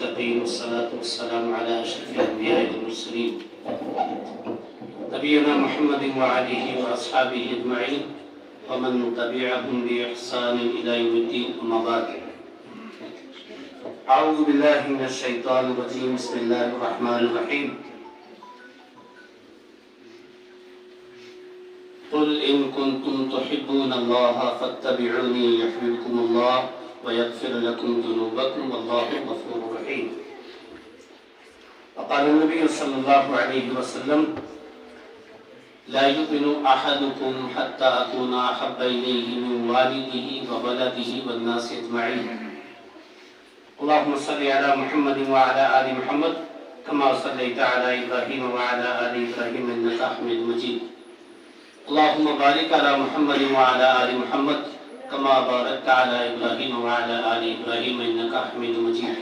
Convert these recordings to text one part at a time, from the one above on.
المتقين والصلاة والسلام على أشرف الأنبياء والمرسلين نبينا محمد وعليه وأصحابه أجمعين ومن تبعهم بإحسان إلى يوم الدين. أما بعد، أعوذ بالله من الشيطان الرجيم. بسم الله الرحمن الرحيم. قل إن كنتم تحبون الله فاتبعوني يحببكم الله ويغفر لكم ذنوبكم والله غفور رحيم. وقال النبي صلى الله عليه وسلم: لا يؤمن أحدكم حتى أكون أحب إليه من والده وولده والناس أجمعين. اللهم صل على محمد وعلى آل محمد كما صليت على إبراهيم وعلى آل إبراهيم إنك حميد مجيد. اللهم بارك على محمد وعلى آل محمد كما باركت على إبراهيم وعلى آل إبراهيم إنك حميد مجيد.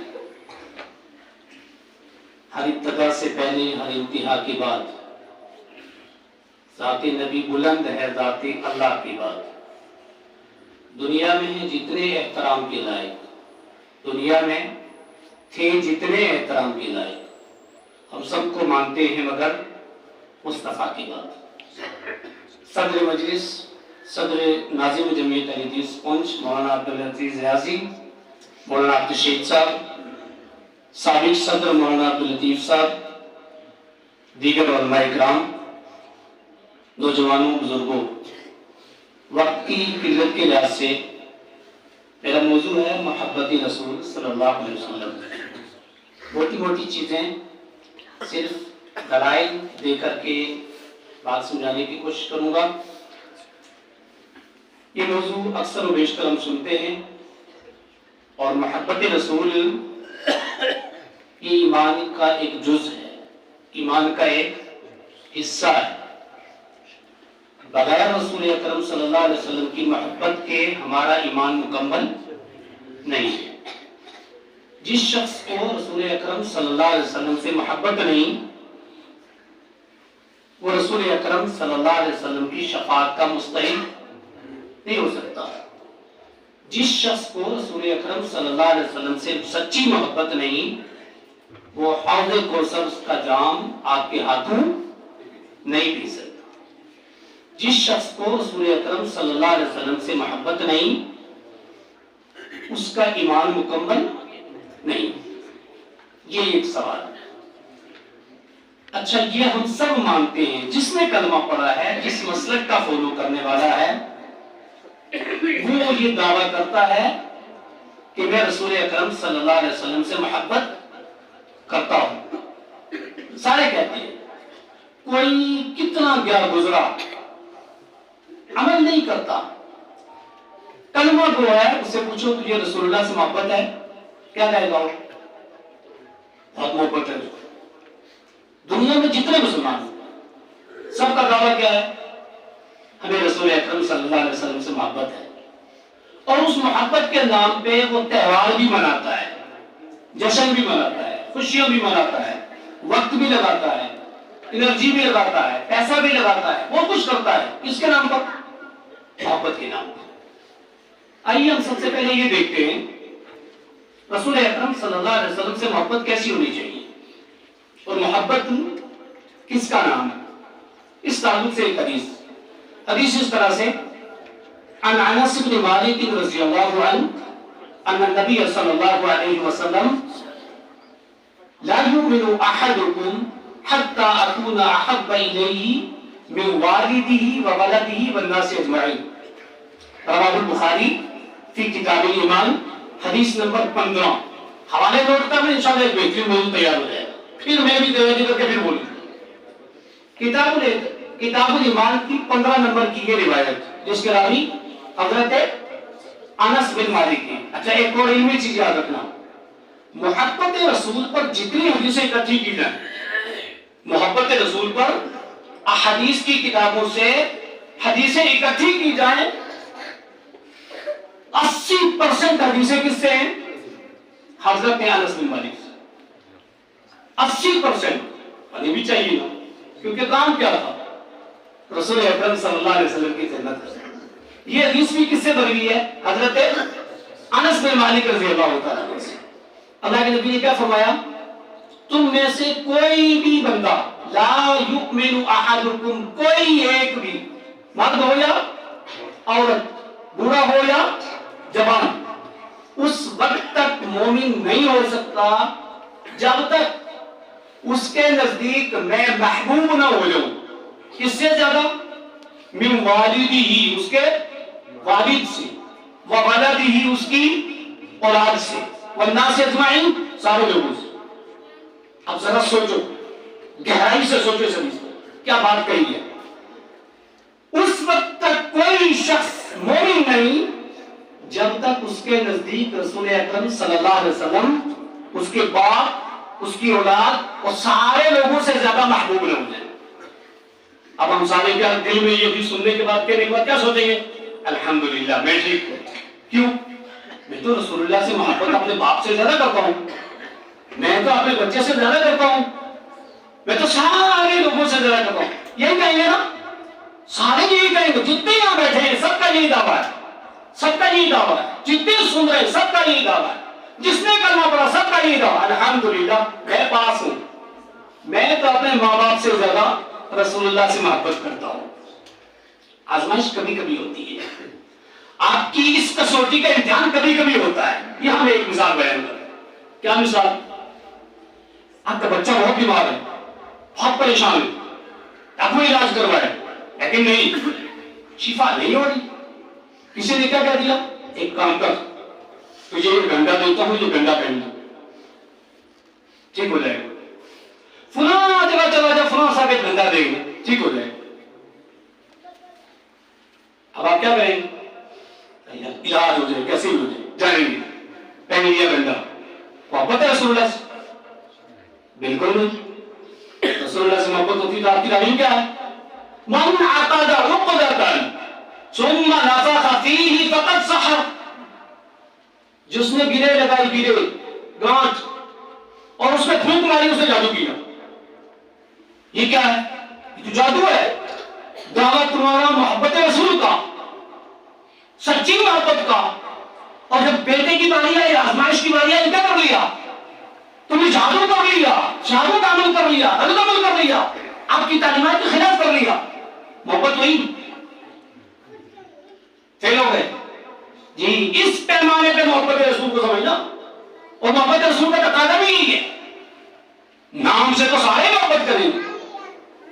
ہر ابتدا سے پہلے ہر انتہا کے بعد ذات نبی بلند ہے، ذات اللہ کی بات. دنیا میں جتنے احترام کے لائق، دنیا میں تھے جتنے احترام کے لائق، ہم سب کو مانتے ہیں مگر مصطفیٰ کی بات. صدر مجلس، صدر ناظم جمعیت اہل حدیث پنچ مولانا عبدالعزیز ریاضی، مولانا عبدالشہید صاحب، سابق صدر مولانا عبداللطیف صاحب، دیگر علماء کرام، نوجوانوں، بزرگوں، وقت کی قلت کے لحاظ سے میرا موضوع ہے محبت رسول صلی اللہ علیہ وسلم. موٹی موٹی چیزیں صرف دلائل دے کر کے بات سمجھانے کی کوشش کروں گا. یہ موضوع اکثر و بیشتر ہم سنتے ہیں، اور محبت رسول یہ ایمان کا ایک جز ہے، ایمان کا ایک حصہ ہے. بغیر رسول اکرم صلی اللہ علیہ وسلم کی محبت کے ہمارا ایمان مکمل نہیں ہے. جس شخص کو رسول اکرم صلی اللہ علیہ وسلم سے محبت نہیں، وہ رسول اکرم صلی اللہ علیہ وسلم کی شفاعت کا مستحق نہیں ہو سکتا. جس شخص کو رسول اکرم صلی اللہ علیہ وسلم سے سچی محبت نہیں، وہ حوض کوثر کا جام آپ کے ہاتھوں نہیں پی سکتا. جس شخص کو رسول اکرم صلی اللہ علیہ وسلم سے محبت نہیں، اس کا ایمان مکمل نہیں. یہ ایک سوال ہے. اچھا، یہ ہم سب مانتے ہیں، جس نے کلمہ پڑھا ہے، جس مسلک کا فالو کرنے والا ہے، وہ یہ دعویٰ کرتا ہے کہ میں رسول اکرم صلی اللہ علیہ وسلم سے محبت کرتا ہوں. سارے کہتے ہیں. کوئی کتنا گیا گزرا عمل نہیں کرتا. کلمہ گو ہے، اس سے پوچھو تجھے رسول اللہ سے محبت ہے، کیا کہے گا؟ بہت محبت ہے. دنیا میں جتنے مسلمان سب کا دعویٰ کیا ہے؟ ہمیں رسول اکرم صلی اللہ علیہ وسلم سے محبت ہے. اور اس محبت کے نام پہ وہ تہوار بھی مناتا ہے، جشن بھی مناتا ہے، خوشیاں بھی مناتا ہے، وقت بھی لگاتا ہے، انرجی بھی لگاتا ہے، پیسہ بھی لگاتا ہے، وہ کچھ کرتا ہے. کس کے نام پر؟ محبت کے نام پر. آئیے ہم سب سے پہلے یہ دیکھتے ہیں رسول اکرم صلی اللہ علیہ وسلم سے محبت کیسی ہونی چاہیے، اور محبت کس کا نام ہے. اس تعلق سے ایک حدیث اس طرح سے: عن انس بن مالک رضی اللہ عنہ ان النبی صلی اللہ علیہ وسلم لا يؤمن احدكم حتى اكون احب اليه من والده وولده والناس اجمعین. رواه البخاری فی کتاب الایمان، حدیث نمبر 15. حوالے نوٹ کرنا، انشاءاللہ ایک بہترین موضوع تیار ہو جائے گا. پھر میں بھی توجہ کر کے پھر بولوں. کتاب الایمان کی 15 نمبر کی یہ روایت، جس کے راوی حضرت انس بن مالک ہیں. اچھا، ایک اور علمی چیز یاد رکھنا، محبت رسول پر جتنی حدیثیں اکٹھی کی جائیں، محبت رسول پر احادیث کی کتابوں سے حدیثیں اکٹھی کی جائیں، 80% حدیثیں کس سے ہیں؟ حضرت انس بن مالک سے. 80%. ہمیں بھی چاہیے نا، کیونکہ کام کیا تھا؟ رسول اکرم صلی اللہ علیہ وسلم کی خدمت کرنا. یہ حدیث بھی کس سے بھری ہے؟ حضرت انس بن مالک رضی اللہ تعالیٰ عنہ سے. اللہ کے نبی نے کیا فرمایا؟ تم میں سے کوئی بھی بندہ، لا یؤمن احدکم، کوئی ایک بھی، مرد ہو یا عورت، بوڑھا ہو یا جوان، اس وقت تک مومن نہیں ہو سکتا جب تک اس کے نزدیک میں محبوب نہ ہو جاؤں۔ کس سے زیادہ؟ من والدی ہی، اس کے والد سے، وولدی ہی، اس کی اولاد سے، والناس اجمعین، سارے لوگوں سے۔ اب ذرا سوچو، گہرائی سے سوچو سبھی سے کیا بات کہی ہے۔ اس وقت تک کوئی شخص مومن نہیں جب تک اس کے نزدیک رسول اکرم صلی اللہ علیہ وسلم، اس کے باپ، اس کی اولاد اور سارے لوگوں سے زیادہ محبوب نہ ہو جائے۔ اب ہم سارے کیا دل میں یہ بھی سننے کے بعد، کہنے کے بعد کیا سوچیں گے؟ الحمدللہ میں ٹھیک ہوں۔ کیوں؟ میں تو رسول اللہ سے محبت اپنے باپ سے زیادہ کرتا ہوں، میں تو اپنے بچے سے زیادہ کرتا ہوں، میں تو سارے لوگوں سے زیادہ کرتا ہوں۔ یہی کہیں گے نا، سارے یہی کہیں گے، جتنے یہاں بیٹھے ہیں سب کا یہی دعویٰ ہے، سب کا یہی دعویٰ ہے، جتنے سن رہے ہیں سب کا یہی دعویٰ ہے، جس نے کلمہ پڑھا سب کا یہی دعویٰ، الحمدللہ میں پاس ہوں، میں تو اپنے ماں باپ سے زیادہ رسول اللہ سے محبت کرتا ہوں۔ آزمائش کبھی کبھی ہوتی ہے، آپ کی اس کسوٹی کا امتحان کبھی کبھی ہوتا ہے۔ یہاں میں ایک مثال بیان کروں۔ کیا مثال؟ آپ کا بچہ بہت بیمار ہے، بہت پریشان ہے، آپ کو علاج کروائے لیکن نہیں، شفا نہیں ہو رہی۔ کسی نے کیا کہہ دیا؟ ایک کام کر، تجھے یہ گنڈا دیتا ہوں، یہ گنڈا پہن لو، ٹھیک ہو جائے گا۔ فلاں جگہ چلا جا، فلاں صاحب ایک گنڈا دیں گے، ٹھیک ہو جائے گا۔ اب آپ کیا کہیں گے؟ علاج ہو جائے، کیسے ہو جائے، جائیں گے، پہن لیا گنڈا۔ محبت ہے رسول اللہ سے؟ بالکل نہیں۔ رسول اللہ سے محبت ہوتی تو آپ کی تعلیم کیا ہے؟ من عقد عقدۃ ثم نفخ فیہ فقد سحر، جس نے گرے لگائی، گرے گانٹھ اور اس میں پھونک ماری، اس نے جادو کیا۔ یہ کیا ہے؟ یہ تو جادو ہے۔ دعویٰ تمہارا محبت رسول کا، سچی محبت کا، اور جب بیٹے کی باری آئی، آزمائش کی باری آئی، کیا کر لیا؟ تم نے جادو کر لیا، جادو کا عمل کر لیا، رد عمل کر لیا، آپ کی تعلیمات کے خلاف کر لیا۔ محبت ہوئی؟ فیل ہو گئے؟ جی، اس پیمانے پہ محبت رسول کو سمجھنا، اور محبت رسول کا تقاضا بھی یہی ہے۔ نام سے تو سارے محبت کریں گے،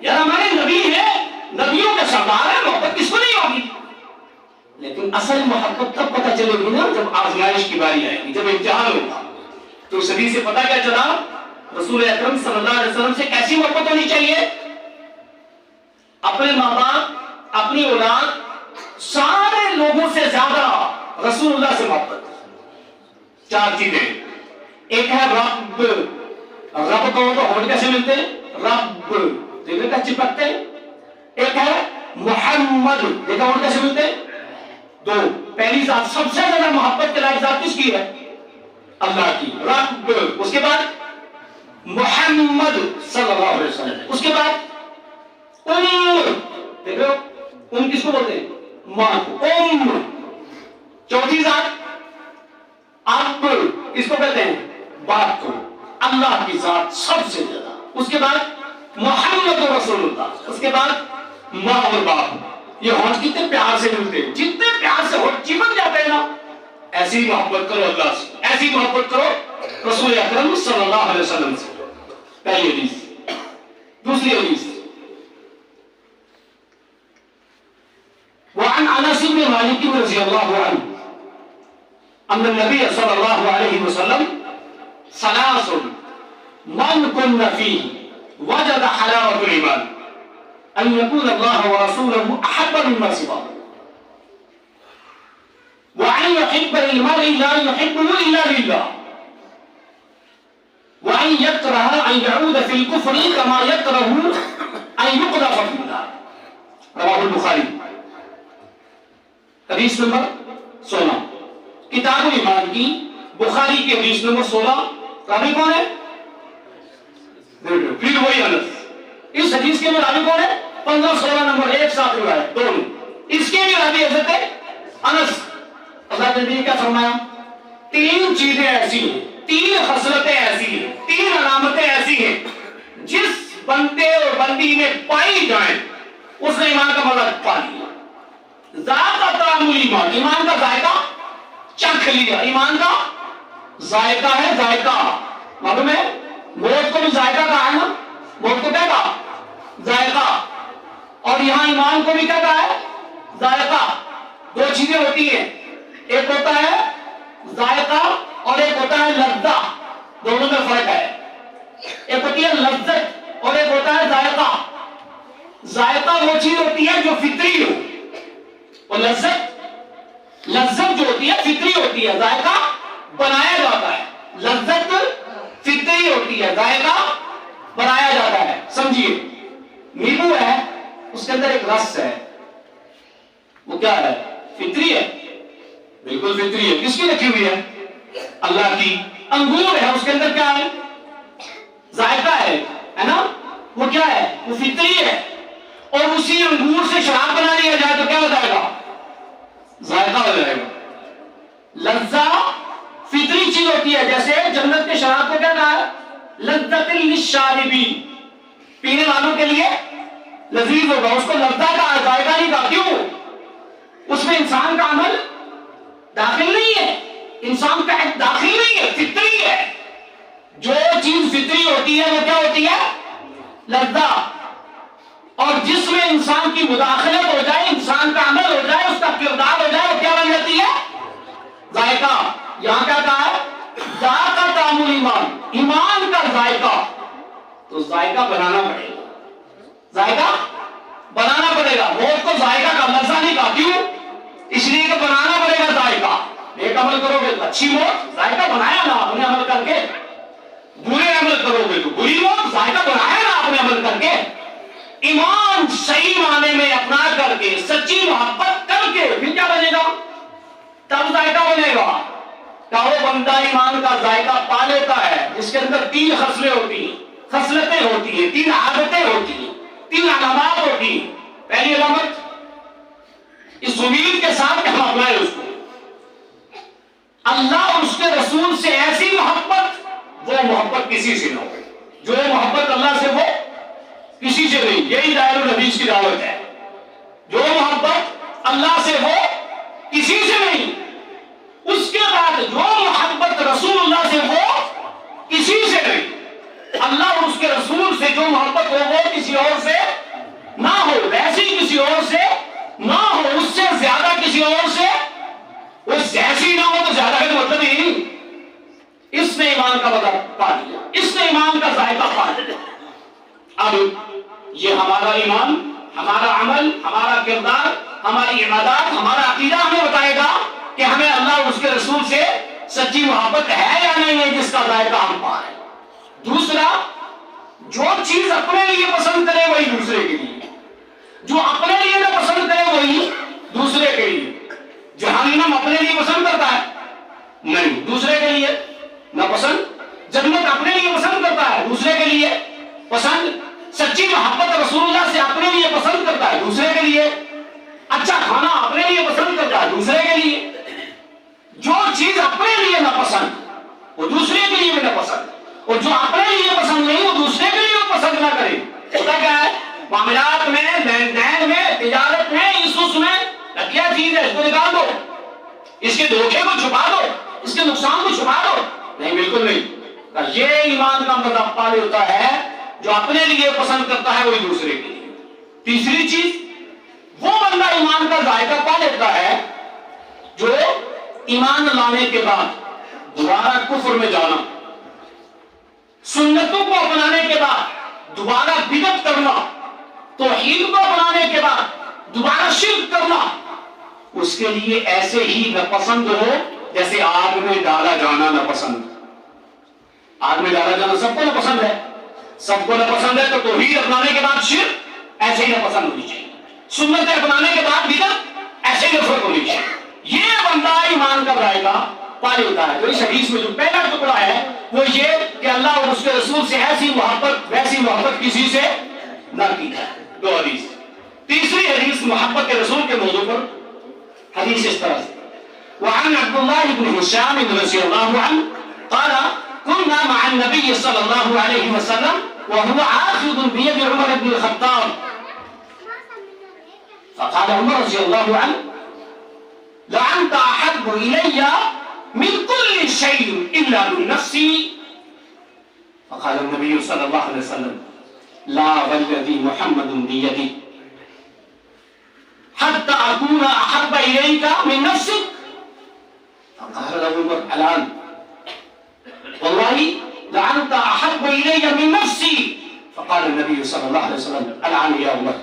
یار ہمارے نبی ہیں، نبیوں کے سردار ہیں، محبت کس کو نہیں ہوگی؟ لیکن اصل محبت تب پتہ چلے گی نا جب آزمائش کی باری آئے گی، جب امتحان ہوگا۔ تو صدی سے پتہ کیا چلا؟ رسول اکرم صلی اللہ علیہ وسلم سے کیسی محبت ہونی چاہیے؟ اپنے ماں باپ، اپنی اولاد، سارے لوگوں سے زیادہ رسول اللہ سے محبت۔ چار چیزیں، ایک ہے رب، رب کہو تو ہونٹ کیسے ملتے ہیں؟ رب دیکھنے کا چپکتے ہیں۔ ایک ہے محمد، دیکھا ہونٹ کیسے ملتے ہیں؟ دو۔ پہلی ذات سب سے زیادہ محبت کے لائق ذات کس کی ہے؟ اللہ کی، رب۔ اس کے بعد محمد صلی اللہ علیہ وسلم، اس کے بعد دیکھو کس کو بولتے ہیں؟ ماں کو، چوتھی ذات اب، کس کو کہتے ہیں؟ باپ کو، اللہ کی ذات سب سے زیادہ۔ اس کے بعد محمد رسول اللہ، اس کے بعد ماں اور باپ۔ یہ ہونٹ کتنے پیار سے ملتے ہیں، جتنے پیار سے ہونٹ چمک جاتے ہیں نا، ایسی محبت کرو اللہ سے، ایسی محبت کرو رسول اکرم صلی اللہ علیہ وسلم سے۔ پہلی حدیث۔ دوسری حدیث، وعن انس بن مالک رضی اللہ عنہ ان النبی صلی اللہ علیہ وسلم ثلاث من كن فيه وجد حلاوة الإيمان أن يكون الله ورسوله أحب مما سواه وأن يحب للمرء لا يحبه إلا لله وأن يكره أن يعود في الكفر كما يكره أن يقذف في النار۔ رواه البخاری۔ حدیث نمبر 16، کتاب ایمان کی بخاری کی حدیث نمبر 16۔ راوی کون ہے؟ پھر وہی انس۔ اس حدیث کے میں راوی کون ہے؟ 15-16 نمبر، ایک ساتھ روایت دونوں۔ اس کے بھی راوی حضرت انس۔ اللہ نبی نے کیا فرمایا؟ تین چیزیں ایسی ہیں، تین خصلتیں ایسی ہیں، تین علامتیں ایسی ہیں جس بندے اور بندی میں پائی جائیں اس نے ایمان کا مزہ پا لیا۔ ذائقہ طعم الایمان، ایمان کا ذائقہ چکھ لیا۔ ایمان کا ذائقہ ہے، ذائقہ معلوم ہے، موت کو بھی ذائقہ کہا ہے نا، موت کو کیا کہا؟ ذائقہ۔ اور یہاں ایمان کو بھی کیا کہا ہے؟ ذائقہ۔ دو چیزیں ہوتی ہیں، ایک ہوتا ہے ذائقہ اور ایک ہوتا ہے لذہ، دونوں میں فرق ہے۔ ایک ہوتی ہے لذت اور ایک ہوتا ہے ذائقہ۔ ذائقہ وہ چیز ہوتی ہے جو فطری ہو، اور لذت جو ہوتی ہے فطری ہوتی ہے، ذائقہ بنایا جاتا ہے۔ لذت فطری ہوتی ہے، ذائقہ بنایا جاتا ہے۔ سمجھیے، نیبو ہے، اس کے اندر ایک رس ہے، وہ کیا ہے؟ فطری ہے، بالکل فطری ہے۔ کس کی رکھی ہوئی ہے؟ اللہ کی۔ انگور ہے، اس کے اندر کیا ہے؟ ذائقہ ہے نا، وہ کیا ہے؟ وہ فطری ہے۔ اور اسی انگور سے شراب بنا لیا جائے تو کیا ہو جائے گا؟ ذائقہ ہو جائے گا۔ لذہ فطری چیز ہوتی ہے، جیسے جنت کے شراب کو کیا کہا ہے؟ لذت للشاربین، پینے والوں کے لیے لذیذ ہوگا، اس کو لذہ کہا، ذائقہ نہیں کہا۔ کیوں؟ اس میں انسان کا عمل داخل نہیں ہے، انسان کا حق داخل نہیں ہے، فطری ہے۔ جو چیز فطری ہوتی ہے وہ کیا ہوتی ہے؟ لذہ۔ اور جس میں انسان کی مداخلت ہو جائے، انسان کا عمل ہو جائے، اس کا کردار ہو جائے، وہ کیا بن جاتی ہے؟ ذائقہ۔ یہاں کیا کہا ہے؟ ذائقہ طعم الایمان، ایمان کا ذائقہ۔ تو ذائقہ بنانا پڑے گا، ذائقہ بنانا پڑے گا۔ موت کو ذائقہ کا لذہ نہیں کہا، کیوں؟ اس لیے کہ بنانا پڑے گا ذائقہ۔ ایک عمل کرو گے تو اچھی موت، ذائقہ بنایا نا آپ نے عمل کر کے۔ برے عمل کرو گے تو بری موت، ذائقہ بنایا نا آپ نے عمل کر کے۔ ایمان صحیح معنی میں اپنا کر کے، سچی محبت کر کے، پھر کیا بنے گا؟ تب ذائقہ بنے گا۔ کہ وہ بندہ ایمان کا ذائقہ پا لیتا ہے جس کے اندر تین خصلیں ہوتی ہیں، خصلتیں ہوتی ہیں، تین عادتیں ہوتی ہیں، تین علامات ہوتی ہیں۔ پہلی علامت اس امید کے ساتھ کہ ہم اپنائیں اس کو، اللہ اور اس کے رسول سے ایسی محبت، وہ محبت کسی سے نہ ہو۔ جو محبت اللہ سے وہ کسی سے نہیں، یہی دائر الحدیث کی دعوت ہے۔ جو محبت اللہ سے ہو کسی سے نہیں، اس کے بعد جو محبت رسول اللہ سے ہو کسی سے نہیں۔ اللہ اور اس کے رسول سے جو محبت ہو وہ کسی اور سے نہ ہو، ویسی کسی اور سے نہ ہو، اس سے زیادہ کسی اور سے، اس جیسی نہ ہو تو زیادہ کا مطلب ہی نہیں۔ اس نے ایمان کا مزہ پا لیا، اس نے ایمان کا ذائقہ پا لیا۔ اب یہ ہمارا ایمان، ہمارا عمل، ہمارا کردار، ہماری عبادات، ہمارا عقیدہ ہمیں بتائے گا کہ ہمیں اللہ اور اس کے رسول سے سچی محبت ہے یا نہیں ہے، جس کا ذائقہ ہم پا رہے ہیں۔ دوسرا، جو چیز اپنے لیے پسند کرے وہی دوسرے کے لیے، جو اپنے لیے نہ پسند کرے وہی دوسرے کے لیے۔ جہنم اپنے لیے پسند کرتا ہے؟ نہیں، دوسرے کے لیے نہ پسند۔ جنت اپنے لیے پسند کرتا ہے؟ دوسرے کے لیے پسند۔ سچی محبت رسول اللہ سے اپنے لیے پسند کرتا ہے؟ دوسرے کے لیے۔ اچھا کھانا اپنے لیے پسند کرتا ہے؟ دوسرے کے لیے۔ جو چیز اپنے لیے نہ پسند وہ دوسرے کے لیے بھی نہ پسند، اور جو اپنے لیے پسند نہیں وہ دوسرے کے لیے پسند نہ کرے۔ ہوتا کیا ہے؟ معاملات میں، لین دین میں، تجارت میں، اس میں کیا چیز ہے، اس کو نکال دو، اس کے دھوکے کو چھپا دو، اس کے نقصان کو چھپا دو۔ نہیں، بالکل نہیں۔ یہ ایمان کا مطلب پال ہوتا ہے، جو اپنے لیے پسند کرتا ہے وہی دوسرے کے لیے۔ تیسری چیز، وہ بندہ ایمان کا ذائقہ پا لیتا ہے جو ایمان لانے کے بعد دوبارہ کفر میں جانا، سنتوں کو اپنانے کے بعد دوبارہ بدعت کرنا، توحید کو اپنانے کے بعد دوبارہ شرک کرنا، اس کے لیے ایسے ہی ناپسند ہو جیسے آگ میں ڈالا جانا ناپسند۔ آگ میں ڈالا جانا سب کو ناپسند ہے، سب کو ناپسند ہے، تو توحید اپنانے کے بعد شرک ایسے ہی ناپسند ہونی چاہیے، سنتیں اپنانے کے بعد بدعت ایسے ہی نفرت ہونی چاہیے۔ یہ بندہ ایمان کا ذائقہ پا لیتا ہے۔ تو اس حدیث میں جو پہلا ٹکڑا ہے وہ یہ کہ اللہ اور اس کے رسول سے ایسی محبت، ویسی محبت کسی سے نہ کی جائے۔ دو حدیث۔ تیسری حدیث محبت کے رسول کے موضوع پر، حدیث اس طرح سے: وعن عبد الله بن هشام رضي الله عنه قال كنا مع النبي صلى الله عليه وسلم وهو آخذ بيد عمر بن الخطاب فقال عمر رضي الله عنه لأنت أحب إلي من كل شيء إلا من نفسي. فقال النبي صلى الله عليه وسلم لا والذي محمد بيدي حتى أكون أحب إليك من نفسك. فقال له عمر الآن والله لأنت أحب إلي من نفسي. فقال النبي صلى الله عليه وسلم الآن يا عمر.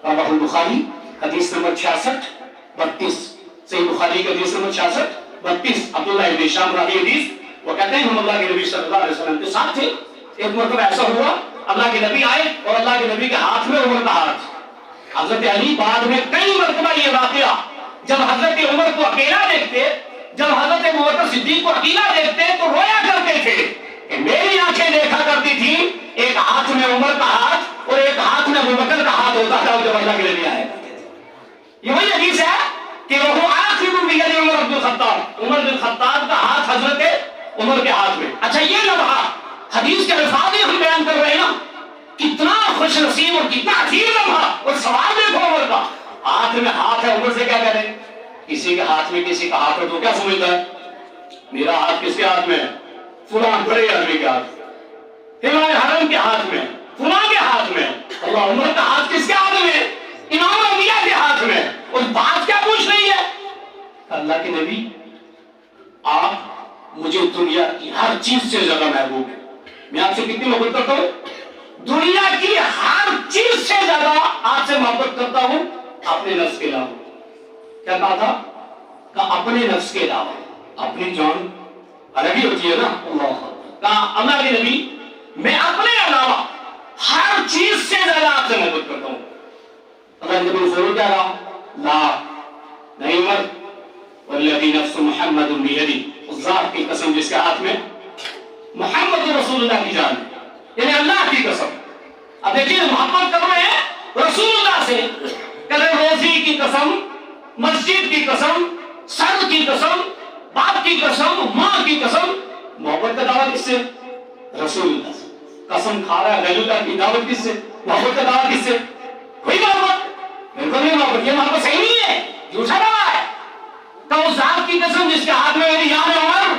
رواه البخاری حدیث نمبر 66-32 صحیح بخاری کا حدیث نمبر 66-32 عبداللہ ابن شام راوی حدیث وہ کہتے ہیں ہم اللہ کے نبی صلی اللہ علیہ وسلم کے ساتھ تھے. ایک مرتبہ ایسا ہوا اللہ کے نبی آئے اور اللہ کے نبی کے ہاتھ میں عمر کا ہاتھ. حضرت علی بعد میں کئی مرتبہ یہ واقعہ جب حضرت عمر کو اکیلا دیکھتے جب حضرت ابوبکر صدیق کو اکیلا دیکھتے تو رویا کرتے تھے کہ میری آنکھیں دیکھا کرتی تھی ایک ہاتھ میں عمر کا ہاتھ اور ایک ہاتھ میں ابوبکر کا ہاتھ ہوتا تھا جب اللہ کے نبی آئے کرتے تھے. یہ وہی حدیث ہے کہ وہ آخر بید عمر بن الخطاب عمر بن الخطاب کا ہاتھ حضرت عمر کے ہاتھ میں. اچھا یہ لمحہ حدیث کے الفاظ ہی ہم بیان کر رہے ہیں نا کتنا خوش نصیب اور کتنا عجیب لمحہ. اور سوال دیکھو عمر کا ہاتھ میں ہاتھ ہے عمر سے کیا کہہ رہے ہیں کسی کے ہاتھ میں کسی کا ہاتھ ہے تو کیا سمجھتا ہے میرا ہاتھ کس کے ہاتھ میں ہے فلاں بڑے آدمی کے ہاتھ میں امام حرم کے ہاتھ میں فلاں کے ہاتھ میں. اللہ عمر کا ہاتھ کس کے ہاتھ میں امام انبیاء کے ہاتھ میں. اور بات کیا پوچھ رہی ہے اللہ کے نبی آپ مجھے دنیا کی ہر چیز سے زیادہ محبوب ہے. میں آپ سے کتنی محبت کرتا ہوں دنیا کی ہر چیز سے زیادہ آپ سے محبت کرتا ہوں اپنے نفس کے علاوہ. کیا کہا تھا کہ اپنے نفس کے علاوہ اپنی جان الگ ہی ہوتی ہے نا. کہا اللہ کے نبی میں اپنے علاوہ ہر چیز سے زیادہ آپ سے محبت کرتا ہوں. اللہ کے نبی ضرور کیا کہا لا نہیں عمر والذی نفس محمد بیدی اس ذات کی قسم جس کے ہاتھ میں محمد رسول اللہ کی جان ہے یعنی اللہ کی قسم. اب دیکھیے محبت کر رہے ہیں رسول اللہ سے کہتے روزی کی قسم مسجد کی قسم سر کی قسم باپ کی قسم ماں کی قسم. محبت کا دعویٰ کس سے رسول اللہ سے. قسم کھا رہا ہے غیر اللہ کی دعوت کس سے محبت کا دعویٰ کس سے کوئی محبت بالکل نہیں. محبت یہ محبت صحیح نہیں ہے جھوٹا دعویٰ ہے. تو اس ذات کی قسم جس کے ہاتھ میں میری جان ہے عمر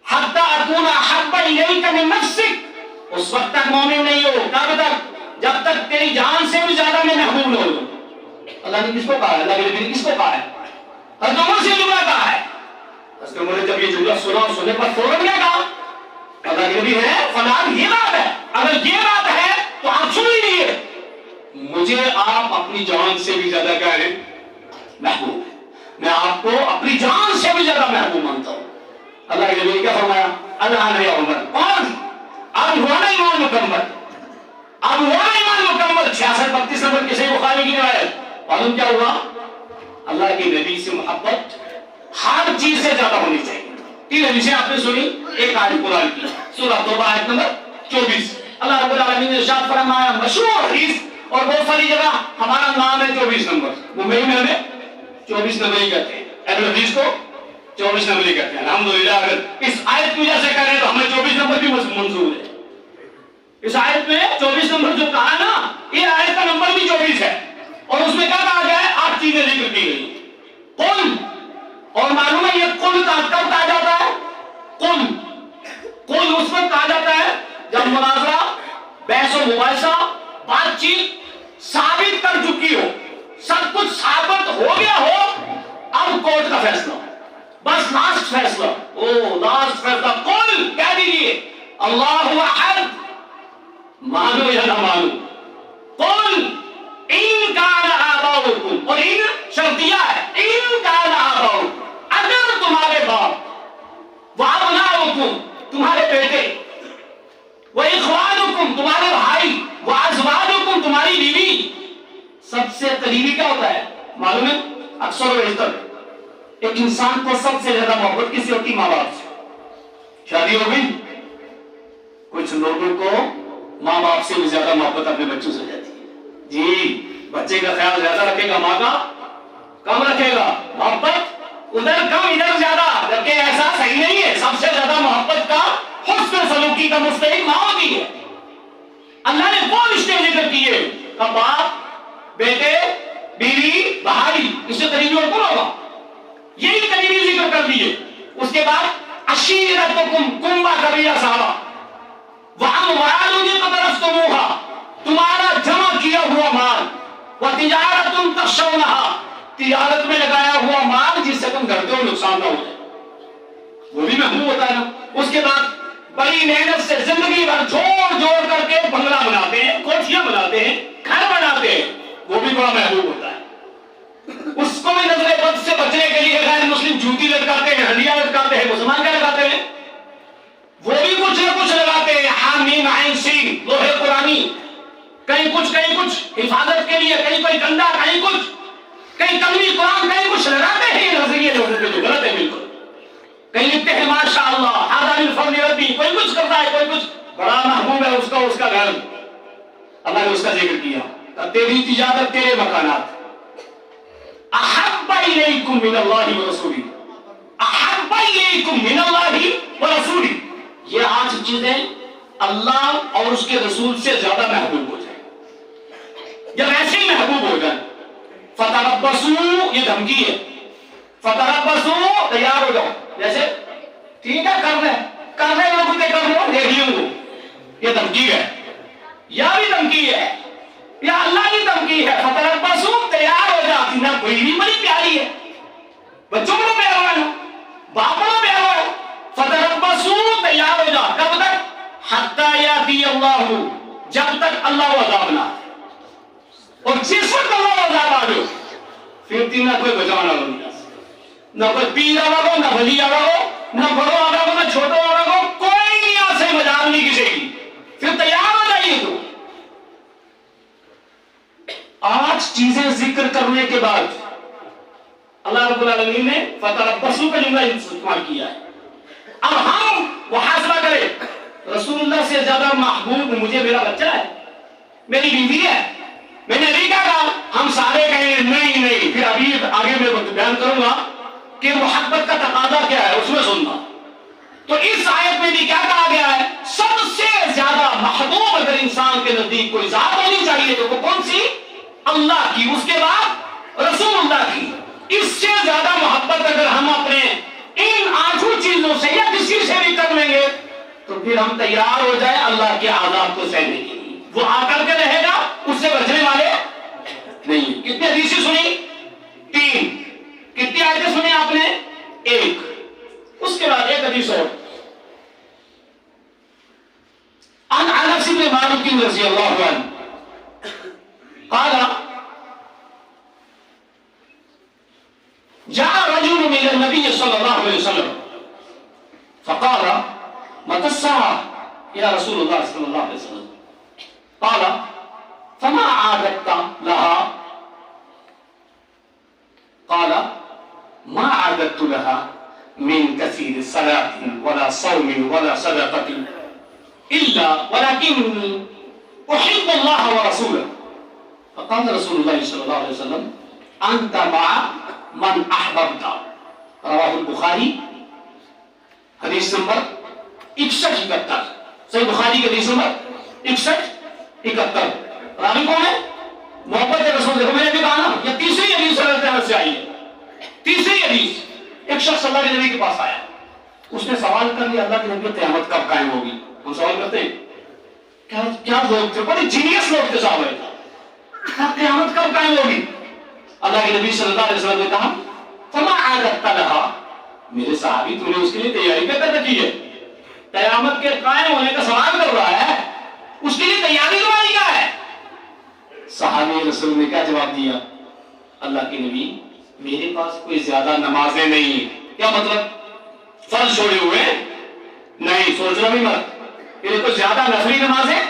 حتی اکون احب الیک من نفسک اس وقت تک مومن نہیں ہو کب تک جب تک تیری جان سے بھی زیادہ میں محبوب نہ ہوں. اللہ نے کس کو کہا ہے اللہ کے نبی نے کس کو کہا ہے حضرت عمر سے جملہ کہا ہے. حضرت عمر نے جب یہ جملہ سننے پر فوراً کیا کہا اللہ کے نبی ہے فلان یہ بات ہے اگر یہ بات ہے تو آپ سن لیجیے مجھے آپ اپنی جان سے بھی زیادہ کہہ رہے محبوب ہے. میں آپ کو اپنی جان سے بھی زیادہ محبوب مانتا ہوں. اللہ کے نبی نے کیا فرمایا اللہ نے یا عمر کون اب ہوا نا ایمان مکمل اب ہوا نا ایمان مکمل 66-32 نمبر کی صحیح بخاری کی روایت. معلوم کیا ہوا اللہ کے نبی سے محبت ہر چیز سے زیادہ ہونی چاہیے. تین حدیثیں آپ نے سنی ایک آیت قرآن کی سورہ توبہ آیت نمبر 24 اللہ رب العالمین نے ارشاد فرمایا مشہور حدیث اور بہت ساری جگہ ہمارا نام ہے 24 نمبر ممبئی میں ہمیں 24 نمبر ہی کہتے ہیں اہل حدیث کو 24 نمبر ہی کہتے ہیں. الحمدللہ اگر اس آیت کی وجہ سے کہہ رہے ہیں تو ہمیں 24 نمبر بھی منظور ہے. اس آیت میں 24 نمبر جو کہا نا یہ آیت کا نمبر بھی 24 ہے اور اس میں کیا کہا گیا ہے 8 چیزیں ذکر کی گئی. قل اور معلوم ہے یہ قل کا کب کہا جاتا ہے قل اس وقت کہا جاتا ہے جب مناظرہ بحث و مباحثہ بات چیت ثابت کر چکی ہو سب کچھ ثابت ہو گیا ہو اب کورٹ کا فیصلہ بس لاسٹ فیصلہ لاسٹ فیصلہ قل کہہ دیجیے اللہ احد مانو یا نہ مانو. قل ان کان آباؤکم اور ان شرطیہ ہے ان کان آباؤکم اگر تمہارے باپ وابناؤکم تمہارے بیٹے واخوانکم تمہارے بھائی وازواجکم تمہاری بیوی. سب سے قریبی کیا ہوتا ہے معلوم ہے اکثر و بیشتر ایک انسان کو سب سے زیادہ محبت کس سے ہوتی ماں باپ سے. شادی ہو گئی کچھ لوگوں کو ماں باپ سے بھی زیادہ محبت اپنے بچوں سے جاتی ہے. جی بچے کا خیال زیادہ رکھے گا ماں کا کم رکھے گا محبت ادھر کم ادھر زیادہ، جبکہ ایسا صحیح نہیں ہے. سب سے زیادہ محبت کا، حسن سلوکی کا مستحق ماں ہوتی ہے. اللہ نے وہ رشتے ذکر کیے کہ باپ، بیٹے، بیوی، بھائی، اس سے قریبی اور کون ہوگا؟ یہی قریبی ذکر کر دیے. اس کے بعد عشیرتکم، کنبہ قبیلہ صحابہ، وَأَمْوَالٌ اقْتَرَفْتُمُوهَا، تمہارا جمع کیا ہوا مال، وَتِجَارَةٌ تَخْشَوْنَهَا، تجارت میں لگایا ہوا مال جس سے تم ڈرتے ہو نقصان نہ ہو جائے، وہ بھی محبوب ہوتا ہے نا. اس کے بعد بڑی محنت سے زندگی بھر جوڑ جوڑ کر کے بنگلہ بناتے ہیں، کوٹھیاں بناتے ہیں، گھر بناتے ہیں، وہ بھی بڑا محبوب ہوتا ہے. اس کو بھی نظر بد سے بچنے کے لیے غیر مسلم جوتی لٹکاتے ہیں، ہڈیاں لٹکاتے ہیں، مسلمان کیا لگاتے ہیں؟ وہ بھی کچھ نہ کچھ لگاتے ہیں. حامیم عین سین، لوہے قرآنی، کہیں کچھ حفاظت کے لیے، کہیں کوئی گندا، کہیں کچھ، کہیں کلمی قرآن، کہیں کچھ لگاتے ہیں. یہ نظریے لوگوں کے جو غلط ہے بالکل. کہیں لکھتے ہیں ماشاء اللہ ھذا من فضل ربی، کوئی کچھ کرتا ہے، کوئی کچھ، بڑا محبوب ہے اس کا گھر. اللہ نے اس کا ذکر کیا، تیری تجارت، تیرے مکانات. احب الیکم من اللہ ورسولہ، احب الیکم من اللہ ورسولہ، یہ 8 چیزیں اللہ اور اس کے رسول سے زیادہ محبوب ہو جائیں. جب ایسے ہی محبوب ہو جائیں، فتربصوا، یہ دھمکی ہے، فتربصوا، تیار ہو جاؤ. جیسے ٹھیک ہے کر رہے لوگ کر لو، دیکھ لوں گو، یہ دھمکی ہے. یا بھی دھمکی ہے، یا اللہ کی دھمکی ہے. فتربصوا، تیار ہو جا. نہ کوئی بھی بڑی پیاری ہے، بچوں کو پیارا ہے، باپوں کو پیارا ہے. فتربصوا، تیار ہو جا. کب تک؟ حتی یاتی اللہ، جب تک اللہ عذاب نہ. اور جس وقت اللہ عذاب آ جائے پھر تین نہ کوئی بچانا ہوگا، نہ کوئی پیر آگا ہو، نہ ولی آگا ہو، نہ بڑوں آگا ہو، نہ چھوٹوں آگا ہو، کوئی نہیں آپ سے مجال نہیں کسی کی. پھر تیار ہو جائیے. تو 8 چیزیں ذکر کرنے کے بعد اللہ رب العالمین نے فتربصوا کا جملہ استعمال کیا ہے. اب ہم محاسبہ کریں، رسول اللہ سے زیادہ محبوب مجھے میرا بچہ ہے، میری بیوی ہے. میں نے نہیں کہا، ہم سارے کہیں نہیں. پھر ابھی آگے میں بیان کروں گا کہ محبت کا تقاضا کیا ہے، اس میں سننا. تو اس آیت میں بھی کیا کہا گیا ہے؟ سب سے زیادہ محبوب اگر انسان کے نزدیک کوئی ذات ہونی چاہیے تو وہ کون سی؟ اللہ کی. اس کے بعد رسول اللہ کی. اس سے زیادہ محبت اگر ہم اپنے ان 8 چیزوں سے یا کسی سے بھی کر لیں گے تو پھر ہم تیار ہو جائیں اللہ کے عذاب کو سہنے کے لیے. وہ آ کر کے رہے گا، اس سے بچنے والے نہیں. کتنی حدیثیں سنی؟ 3. کتنی آیتیں سنی آپ نے؟ 1. اس کے بعد ایک حدیث اور. عن انس بن مالک رضی اللہ عنہ قال جاء رجل من النبي صلى الله عليه وسلم فقال متى الساعة يا رسول الله صلى الله عليه وسلم قال فما عادت لها قال ما عادت لها من كثير صلاة ولا صوم ولا صدقة إلا ولكني أحب الله ورسوله. فقال رسول الله صلى الله عليه وسلم أنت مع من أحببت. رواه البخاري. حدیث نمبر 61-71. صحیح بخاری کا حدیث نمبر 61-71. راوی کون ہے؟ محبت رسول. دیکھو میں نے بھی کہا نا، یہ تیسری حدیث حضرت انس سے آئی ہے. تیسری حدیث. ایک شخص اللہ کے نبی کے پاس آیا، اس نے سوال کر لیا اللہ کے نبی قیامت کب قائم ہوگی. ہم سوال کرتے ہیں کیا لوگ تھے، بڑے جینیس لوگ تھے صحابہ، قیامت کب قائم ہوگی. اللہ کے نبی صلی اللہ علیہ وسلم نے کہا فما عادت لها. میرے صحابی تم نے اس کے لیے تیاری کر رکھی ہے، قیامت کے قائم ہونے کا سوال کر رہا ہے، اس کے لیے تیاری تمہاری کیا ہے؟ صحابی رسول نے کیا جواب دیا؟ اللہ کے نبی میرے پاس کوئی زیادہ نمازیں نہیں ہیں. کیا مطلب؟ فرض چھوڑے ہوئے نہیں، سوچنا بھی مت. میرے کو زیادہ نفلی نمازیں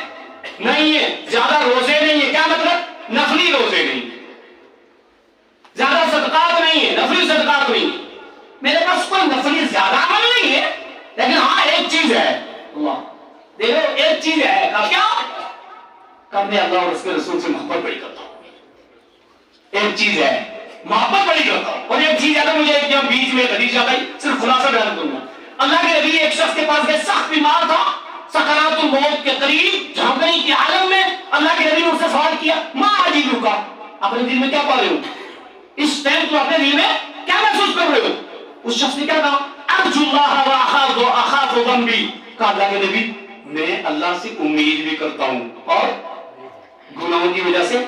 نہیں ہے، زیادہ روزے نہیں ہے. کیا مطلب؟ نفلی روزے نہیں، زیادہ صدقات نہیں ہے، نفلی صدقات نہیں. میرے پاس کوئی نفلی زیادہ عمل نہیں ہے، لیکن ہاں ایک چیز ہے. اللہ دیکھو ایک چیز ہے. کیا؟ کب میں اللہ اور اس کے رسول سے محبت بڑی کرتا ہوں. ایک چیز ہے محبت بڑی کرتا ہوں. اور ایک چیز ہے نا مجھے یہاں بیچ میں حدیث آ گئی, صرف خلاصہ بیان کروں گا. اللہ کے نبی ایک شخص کے پاس گئے, سخت بیمار تھا, سکرات الموت کے قریب, جھانکنے کے عالم میں. اللہ کے نبی نے اس سے سوال کیا, ماں عجیب کا, اپنے دل میں کیا پا رہے ہو اس ٹائم, تو اپنے دل میں کیا محسوس کر رہے ہو؟ اس شخص نے کیا کہا, ارجو اللہ واخاف ذنبی. کہا اللہ کے نبی میں اللہ سے امید بھی کرتا ہوں اور گناہوں کی وجہ سے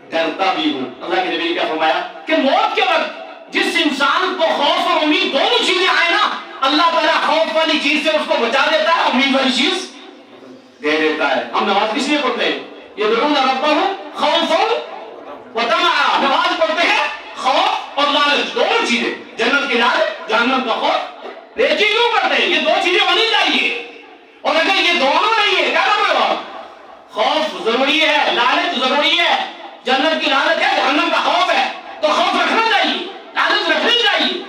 ڈرتا بھی ہوں. اللہ کے نبی نے کیا فرمایا کہ موت کے وقت جس انسان کو خوف اور امید دونوں چیزیں آئے نا, اللہ تعالیٰ خوف والی چیز سے اس کو بچا دیتا ہے, امید والی چیز دے دیتا ہے. ہم نماز کس لیے پڑھتے ہیں؟ یدعون ربهم خوفا وطمعا. نماز پڑھتے ہیں خوف اور لالچ, دونوں چیزیں, جنت کی لالچ, جہنم کا خوف. یہ چیزوں پڑھتے ہیں, یہ دو چیزیں ہونی چاہیے. اور اگر یہ دونوں نہیں ہے, کیا کرو گے آپ؟ خوف ضروری ہے, لالچ ضروری ہے, جنت کی لالچ ہے, جہنم کا خوف ہے, تو خوف رکھنا چاہیے, لالچ رکھنی چاہیے.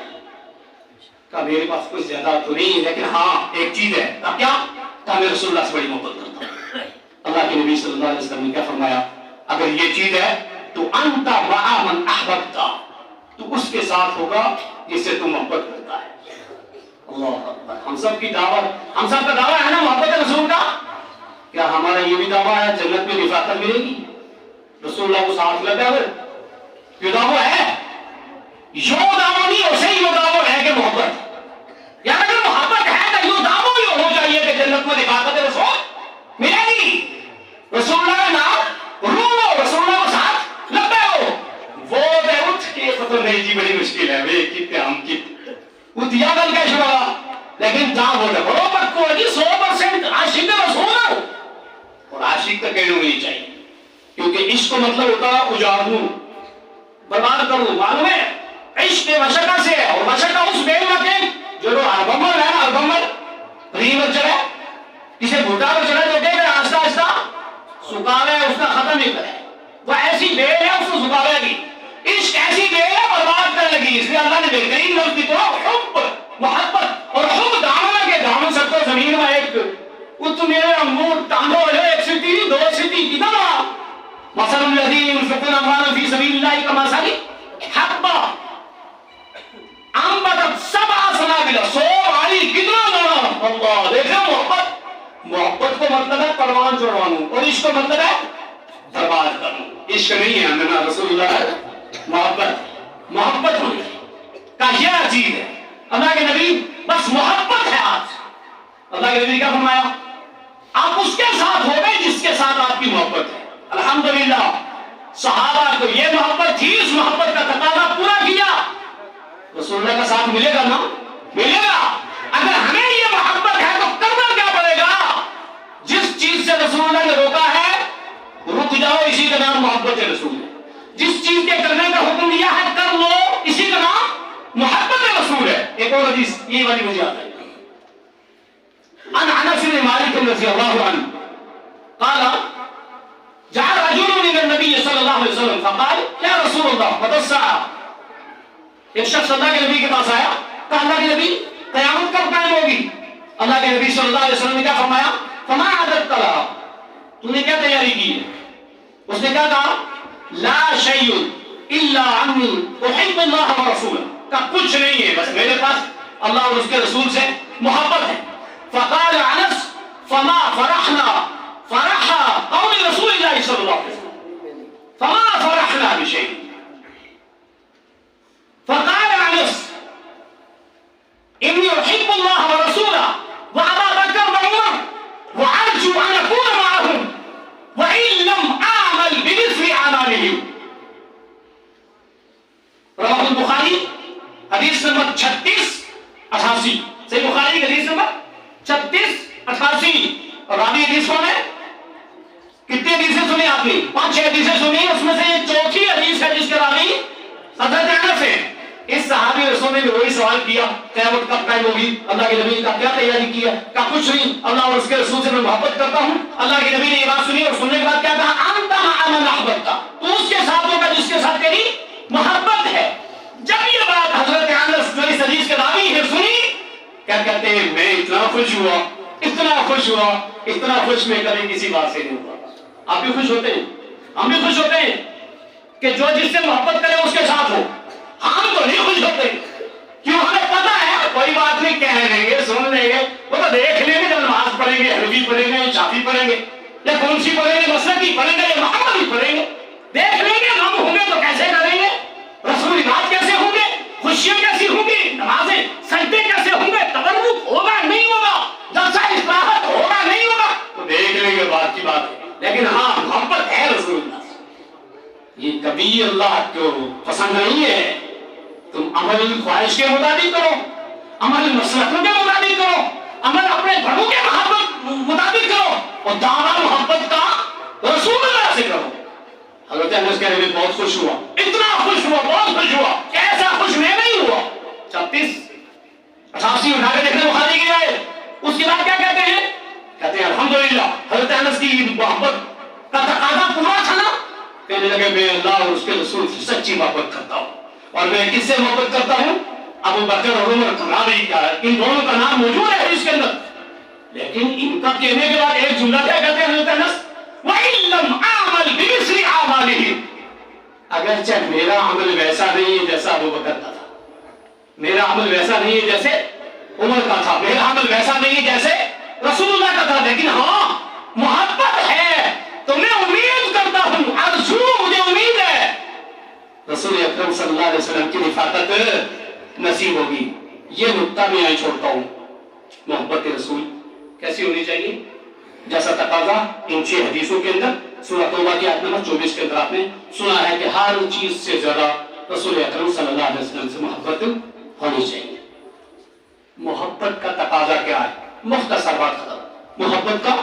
کہ میرے پاس کوئی زیادہ تو نہیں, لیکن ہاں ایک چیز ہے. اب کیا؟ کہ میں رسول اللہ سے بڑی محبت کرتا ہوں. اللہ کے نبی صلی اللہ علیہ وسلم نے کیا فرمایا, اگر یہ چیز ہے تو انت مع من احببت, تو اس کے ساتھ ہوگا جس سے تو محبت کرتا ہے. اللہ اکبر. ہم سب کی دعوت, ہم سب کا دعویٰ ہے نا محبت رسول کا. کیا ہمارا یہ بھی دعویٰ ہے جنت میں رفاقت ملے گی, رسول اللہ کو ساتھ لگا ہوئے؟ یہ دعویٰ ہے, یہ دعویٰ نہیں, اسے یہ دعویٰ ہے کہ محبت, یا اگر محبت ہے تو یہ دعویٰ بھی ہو چاہیے کہ جنت میں رفاقت رسول ملے گی. رسول اللہ کا نام رو, رسول اللہ کو ساتھ لگے ہو, وہ دے اٹھ کے ختم نہیں جی, بڑی مشکل ہے وہ کتنے ہم کتنے وہ دیا گل کا شروع, لیکن جہاں ہو جائے بڑوں پر کو جی 100% عاشق رسول ہے. اور عاشق کا کہنا نہیں چاہیے, کیونکہ عشق کا مطلب ہوتا ہے اجاڑوں, برباد کروں. معلوم ہے عشق مشقہ سے ہے, اور مشقہ اس بے میں جو اربمل ہے نا, اربمل ریور چڑھے, کسی بھوٹا پر چڑھے تو کہ آہستہ آہستہ سکاوے, اس کا ختم ہی کرے. وہ ایسی بیل ہے, اس کو سکاوے گی. عشق ایسی بیل ہے, برباد کرنے لگی. اس لیے اللہ نے بہترین لفظ دی تو حب, محبت. اور حب دامن کے دامن سب کو زمین میں ایک اتنے انگور ٹانگو ہے, ایک سیٹی دو سیٹی کتنا مثل الذین ينفقون اموالهم فی سبیل اللہ کمثل حبہ انبتت سبع سنابل, 100 عالی, کتنا دانا. اللہ دیکھیں محبت, محبت کو مطلب ہے پروان چڑھوانا, اور عشق کو مطلب ہے برباد کرنا. عشق نہیں ہے میرا رسول اللہ ہے, محبت, محبت ہوئی کا یہ چیز ہے. اللہ کے نبی بس محبت ہے. آج اللہ کے نبی نے کیا فرمایا, آپ اس کے ساتھ ہو گئے جس کے ساتھ آپ کی محبت ہے. الحمدللہ صحابہ کو یہ محبت تھی, اس محبت کا تقاضا پورا کیا. رسول اللہ کا ساتھ ملے گا نا, ملے گا. اگر ہمیں یہ محبت ہے تو کرنا کیا پڑے گا؟ جس چیز سے رسول اللہ نے روکا ہے رک جاؤ, اسی کا نام محبت رسول ہے. جس چیز کے کرنے کا حکم دیا ہے کر لو, اسی کا نام محبت رسول ہے. ایک اور حدیث یہ والی مجھے آتا ہے, عن انس بن مالک رضی اللہ عنہ قال جاء رجل من النبي صلی اللہ علیہ وسلم فقال یا رسول اللہ متى الساعة. ایک شخص اللہ کے نبی کے پاس آیا, کہا اللہ کے نبی قیامت کب قائم ہوگی؟ اللہ کے نبی صلی اللہ علیہ وسلم نے کیا فرمایا, فما عددت لها, تو نے کیا تیاری کی ہے؟ اس نے کیا کہا, لا شيء الا عني احب الله ورسوله, کہ کچھ نہیں ہے بس میرے پاس اللہ اور اس کے رسول سے محبت ہے. فقال انس فما فرحنا فرح قول رسول اللہ صلی اللہ علیہ وسلم فما فرحنا بشيء. فقال انس اني احب الله ورسوله وابا بكر وعمر وارجو ان اكون معهم وان لم اعمل بمثل اعمالهم. رواه البخاری حدیث نمبر 3688, صحیح بخاری کی حدیث نمبر 3688. اور راوی حدیث کون ہے؟ کتنی حدیثیں سنی آپ نے؟ 5-6 حدیثیں سنی, اس میں سے یہ چوتھی حدیث ہے جس کے راوی حضرت انس ہے. اس صحابی رسول نے بھی وہی سوال کیا, قیامت کب قائم ہوگی؟ اللہ کے نبی کا کیا تیاری کی ہے؟ کہا کچھ نہیں, اللہ اور اس کے رسول سے میں محبت کرتا ہوں. اللہ کے نبی نے یہ بات سنی اور سننے کے بعد کیا کہا, انت مع من احببت, تو اس کے ساتھ ہوگا جس کے ساتھ تیری محبت ہے. جب یہ بات حضرت انس جو اس حدیث کے راوی ہے سنی, کیا کہتے ہیں, میں اتنا خوش ہوا, اتنا خوش ہوا, اتنا خوش میں کبھی کسی بات سے نہیں ہوا. آپ بھی خوش ہوتے ہیں, ہم بھی خوش ہوتے ہیں کہ جو جس سے محبت کرے اس کے ساتھ ہو. ہم تو نہیں خوش ہوتے، کیوں؟ ہمیں پتا ہے کوئی بات نہیں، کہہ لیں گے، سن لیں گے، وہ تو دیکھ لیں گے جب نماز پڑھیں گے، حنفی پڑھیں گے، شافعی پڑھیں گے، یا کون سی پڑھیں گے، مسلکی پڑھیں گے یا محمدی پڑھیں گے، دیکھ لیں گے، غم ہوں گے تو کیسے کریں گے، رسم رواج کیسے ہوں گے، خوشیاں کیسی ہوں گی، نمازیں سجدے کیسے ہوں گے، تبرک ہوگا نہیں ہوگا، جلسہ استراحت ہوگا نہیں ہوگا، تو دیکھ لیں گے، بات کی بات ہے۔ لیکن ہاں محبت ہے رسول اللہ سے، یہ کبھی اللہ کو پسند نہیں ہے۔ تم عمل خواہش کے مطابق کرو، عمل مسلکوں کے مطابق کرو، عمل اپنے بڑوں کے مطابق کرو، اور دعویٰ محبت کا رسول اللہ سے کرو۔ حضرت انس کہنے میں بہت خوش ہوا، اتنا خوش ہوا، بہت خوش ہوا، ایسا خوش میں نہیں ہوا۔ 36-88 اٹھا کے دیکھنے بخاری کی آئے، اس کے بعد کیا کہتے ہیں؟ کہتے ہیں الحمدللہ حضرت انس کی محبت کا تقاضا پورا تھا نا، کہنے لگے میں اللہ اور اس کے رسول سے سچی محبت کرتا ہوں، اور میں کس سے محبت کرتا ہوں؟ ابو بکر اور عمر رضی کا، ان دونوں کا نام موجود ہے اس کے اندر، لیکن ان کا کہنے کے بعد ایک جملہ کیا کہتے ہیں حضرت انس؟ وَإِن لَّمْ أَعْمَلْ بِمِثْلِ أَعْمَالِهِمْ، اگرچہ میرا عمل ویسا نہیں ہے جیسا ابو بکر کا تھا، میرا عمل ویسا نہیں ہے جیسے عمر کا تھا، میرا عمل ویسا نہیں ہے جیسے رسول اللہ کا تھا، لیکن ہاں محبت ہے تو میں امید کرتا ہوں، ارجو، مجھے امید ہے رسول اکرم صلی اللہ علیہ وسلم کی رفاقت نصیب ہوگی۔ یہ نقطہ میں یہاں چھوڑتا ہوں۔ محبت رسول کیسی ہونی چاہیے؟ جیسا تقاضا ان 6 حدیثوں کے اندر، سورہ توبہ کی آیت نمبر 24 کے اندر آپ نے سنا ہے کہ ہر چیز سے زیادہ رسول اکرم صلی اللہ علیہ وسلم سے محبت ہونی چاہیے۔ محبت کا تقاضا کیا ہے؟ مختصر بات ختم۔ محبت کا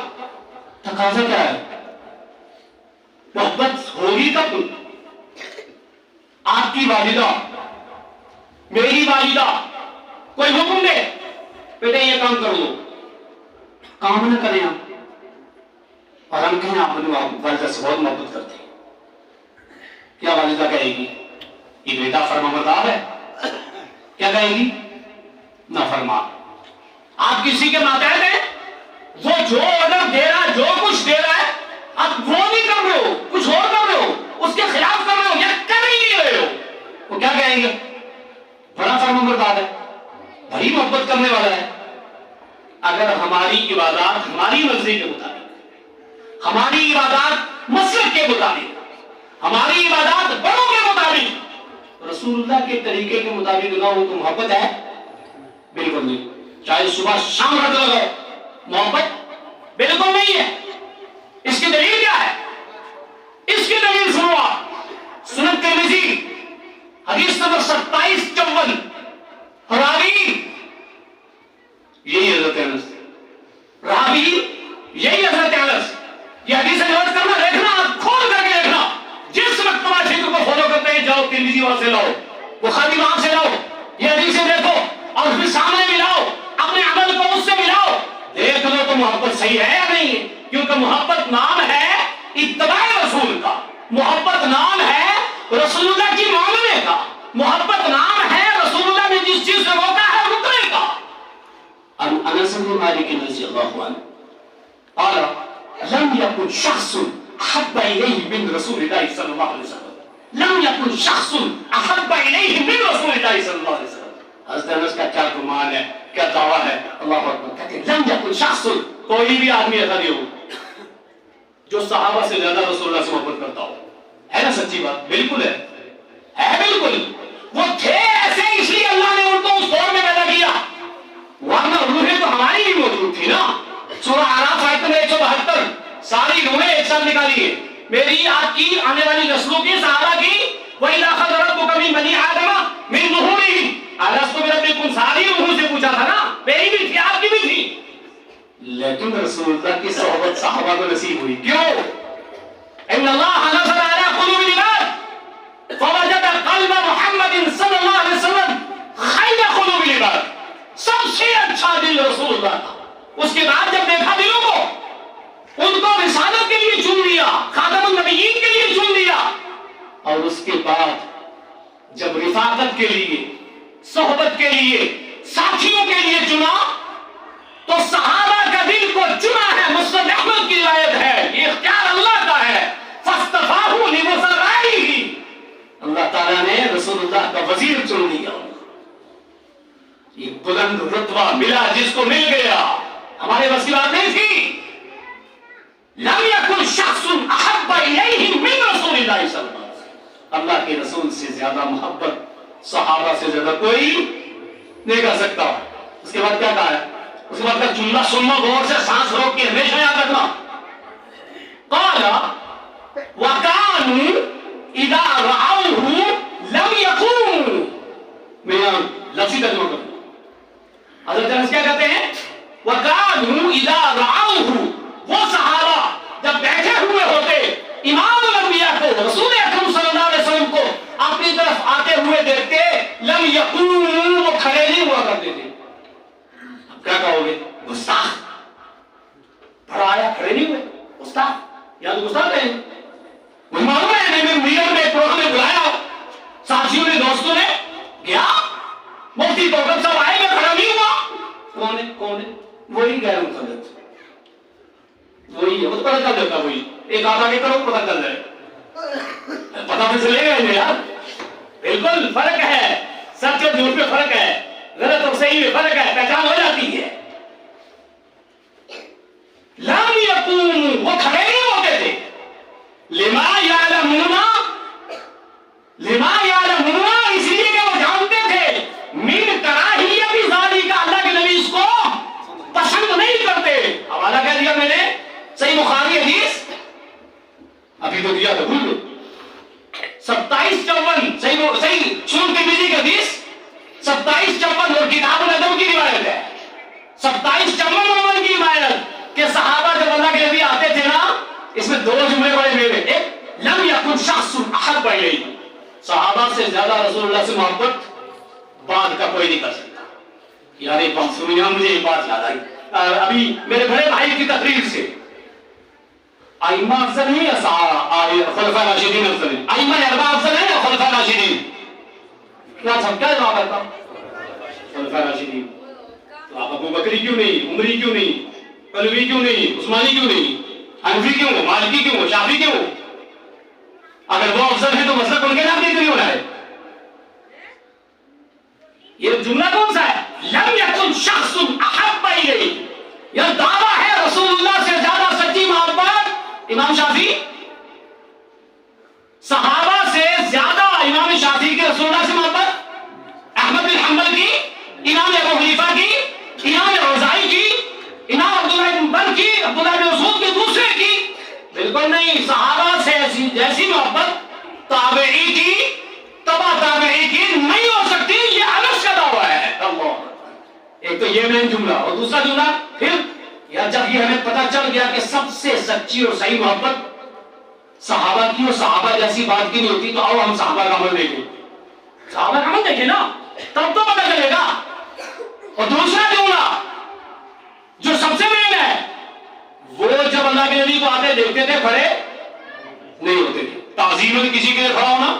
تقاضا کیا ہے؟ محبت ہوگی کب؟ آپ کی والدہ، میری والدہ کوئی حکم دے، بیٹے یہ کام کر دو، کام نہ کریں آپ، اور ہم کہیں آپ نے والدہ سے بہت محبت کرتے ہیں، کیا والدہ کہے گی؟ یہ بیٹا فرمانبردار ہے؟ کیا کہے گی؟ نافرمان۔ آپ کسی کے ماتحت ہیں، وہ جو آرڈر دے رہا ہے، جو کچھ دے رہا ہے، آپ وہ نہیں کر رہے ہو، کچھ اور کر رہے ہو، اس کے خلاف کر رہے ہو یا کر ہی نہیں رہے ہو، وہ کیا کہیں گے؟ بڑا فرمانبردار ہے، بڑی محبت کرنے والا ہے۔ اگر ہماری عبادات ہماری مرضی کے مطابق، ہماری عبادات مسلک کے مطابق، ہماری عبادات بڑوں کے مطابق، رسول اللہ کے طریقے کے مطابق نہ ہو تو محبت ہے؟ بالکل نہیں۔ چاہے صبح شام رکھ لگاؤ، محبت بالکل نہیں ہے۔ اس کی دلیل کیا ہے؟ اس کی دلیل سنو آپ، سنن ترمذی حدیث نمبر 2754، راوی یہی حضرت انس، راوی یہی حضرت انس۔ یہ حدیث روایت کرنا، دیکھنا، کھول کر کے دیکھنا، جس مکتبہ شریف کو فالو کرتے ہیں جاؤ ترمذی وہاں سے لاؤ، بخاری وہاں سے لاؤ، یہ حدیثیں دیکھو اور پھر سامنے ملاؤ، اپنے عمل کو اس سے ملاؤ، دیکھ لو تو محبت صحیح ہے یا نہیں ہے؟ کیونکہ محبت نام ہے اتباع رسول کا، محبت نام ہے رسول اللہ کی ماننے کا، محبت نام ہے رسول اللہ نے جس چیز سے روکا ہے رکنے کا۔ انس بن مالک رضی اللہ عنہ قال لم يكن شخص احب اليه من رسول الله صلی اللہ علیہ وسلم، لم يكن شخص احب اليه من رسول الله صلی اللہ علیہ وسلم۔ حضرت انس کا کیا گمان ہے، کیا دعویٰ ہے، اللہ اکبر، کہتے ہیں لم يكن شخص، کوئی بھی آدمی ایسا نہیں ہو جو صحابہ سے زیادہ رسول اللہ سے محبت کرتا ہو، ہے نا سچی بات؟ بالکل ہے بالکل۔ وہ تھے ایسے اس لیے اللہ نے ان کو اس دور میں پیدا کیا، ورنہ روحیں تو ہماری بھی موجود تھی نا۔ سورہ اعراف آیت نمبر 172، ساری روحیں ایک ساتھ نکالی ہے، میری، آپ کی، آنے والی نسلوں کی، صحابہ کی۔ وَإِذَا أَخَذَ رَبُّكَ مِن بَنِي آدَمَ مِن ظُهُورِهِمْ، الَسْتُ بِرَبِّكُمْ، ساری روحوں سے پوچھا تھا نا، میری بھی تھی، آپ کی بھی تھی، لیکن رسول اللہ کی صحبت صحابہ کو نصیب ہوئی، کیوں؟ ان اللہ نزل علی قلوب العباد فوجد قلب محمد صلی اللہ علیہ وسلم خیر قلوب العباد، سب سے اچھا دل رسول اللہ تھا۔ اس کے بعد جب دیکھا دلوں کو، ان کو رسالت کے لیے چن لیا، خاتم النبیین کے لیے چن لیا، اور اس کے بعد جب رفاقت کے لیے، صحبت کے لیے، ساتھیوں کے لیے چنا، تو صحابہ کا دل کو چنا ہے۔ مسند احمد کی روایت ہے، یہ اختیار اللہ کا ہے، فاصطفاہ لمسرائہ، اللہ تعالیٰ نے رسول اللہ کا وزیر ملا جس کو مل گیا، ہمارے بس کی بات نہیں تھی. لم یکن شخص احب الیہ من رسول اللہ صلی اللہ علیہ وسلم، اللہ کے رسول سے زیادہ محبت صحابہ سے زیادہ کوئی نہیں کر سکتا. اس کے بعد کیا کہا ہے؟ اس کے بعد کا جملہ سننا غور سے، سانس روک کے ہمیشہ یاد رکھنا. قال وَكَانُوا إِذَا رَأَوْهُ لَمْ يَقُومُوا. میں لفظی ترجمہ کروں. حضرت انس کیا کہتے ہیں؟ وَكَانُوا إِذَا رَأَوْهُ، وہ صحابہ جب بیٹھے ہوئے ہوتے امام الانبیاء کو، رسول اکرم صلی اللہ علیہ وسلم کو اپنی طرف آتے ہوئے دیکھتے، لم یقوموا، وہ کھڑے نہیں ہوا کرتے تھے. اب کیا کہو گے؟ گستاخ، پڑھایا کھڑے نہیں ہوئے، گستاخ یا تو گستاخ کہیں. مجھے معلوم ہے میں میڈیم میں پروگرام میں بلایا، ساتھیوں نے دوستوں نے گیا، مفتی توکم صاحب آئے، میں کھڑا نہیں ہوا. کون ہے؟ وہی غیر مقلد، وہی ہے، وہ تو پتہ چل جاتا. وہی ایک آدھا کے کرو پتہ چل جائے، پتہ تو چلے گا ہی یار. بالکل فرق ہے، سچ اور جھوٹ میں فرق ہے، غلط اور صحیح میں فرق ہے، پہچان ہو جاتی ہے. لم یقوموا، وہ کھڑے نہیں ہوتے تھے. لما یعلمون، اس لیے کہ وہ جانتے تھے من کراہیت ذالک، اللہ کے نبی اس کو پسند نہیں کرتے. حوالہ کہہ دیا میں نے، صحیح بخاری حدیث ابھی تو دیا تھا، بھول لو. 2754 صحیح سنن ترمذی کی حدیث 2754 اور کتاب الادب کی روایت ہے. 2754 کی روایت کہ صحابہ جب اللہ کے نبی آتے تھے نا، اس میں دو جملے بڑے میرے. ایک، لم یکن شخص احب الیہ، صحابہ سے زیادہ رسول اللہ سے محبت بعد کا کوئی نہیں کر سکتا. یار ایک بات سنی، مجھے ایک بات یاد آئی ابھی میرے بڑے بھائی کی تقریر سے. ائمہ افضل ہیں یا خلفاء راشدین افضل ہیں؟ ائمہ اربعہ افضل ہیں یا خلفاء راشدین؟ کیا سب کیا جواب ہے؟ خلفاء راشدین. تو آپ ابو بکری کیوں نہیں، عمری کیوں نہیں، علوی کیوں نہیں، عثمانی کیوں نہیں، حنفی کیوں ہو، مالکی کیوں ہو، شافعی کیوں ہو؟ اگر وہ افضل ہیں تو مسلک ان کے نام کیوں نہیں ہونا ہے؟ یہ جملہ کون سا ہے؟ لم یکن شخص احب الیہ، یہ دعویٰ ہے رسول اللہ سے زیادہ سچی محبت امام شافعی، صحابہ سے زیادہ امام شافعی کے رسول اللہ سے محبت، احمد بن حنبل کی، امام ابو حنیفہ کی، امام اوزاعی کی، امام عبداللہ بن مبارک کی، عبداللہ بن مسعود کے دوسرے کی. بالکل نہیں. صحابہ سے جیسی محبت تابعی کی، تبع تابعی کی نہیں ہو سکتی. یہ انس کا دعویٰ ہے. اللہ، ایک تو یہ مین جملہ، اور دوسرا جملہ پھر یا جب یہ ہمیں پتہ چل گیا کہ سب سے سچی اور صحیح محبت صحابہ کی اور صحابہ جیسی بات کی نہیں ہوتی، تو آؤ ہم صحابہ کا عمل دیکھیں. صحابہ کا عمل دیکھیں نا، تب تو پتہ چلے گا. اور دوسرا جملہ جو سب سے مین ہے، وہ جب اللہ کے نبی کو آتے دیکھتے تھے کھڑے نہیں ہوتے تھے. تعظیم کسی کے لیے کھڑا ہونا،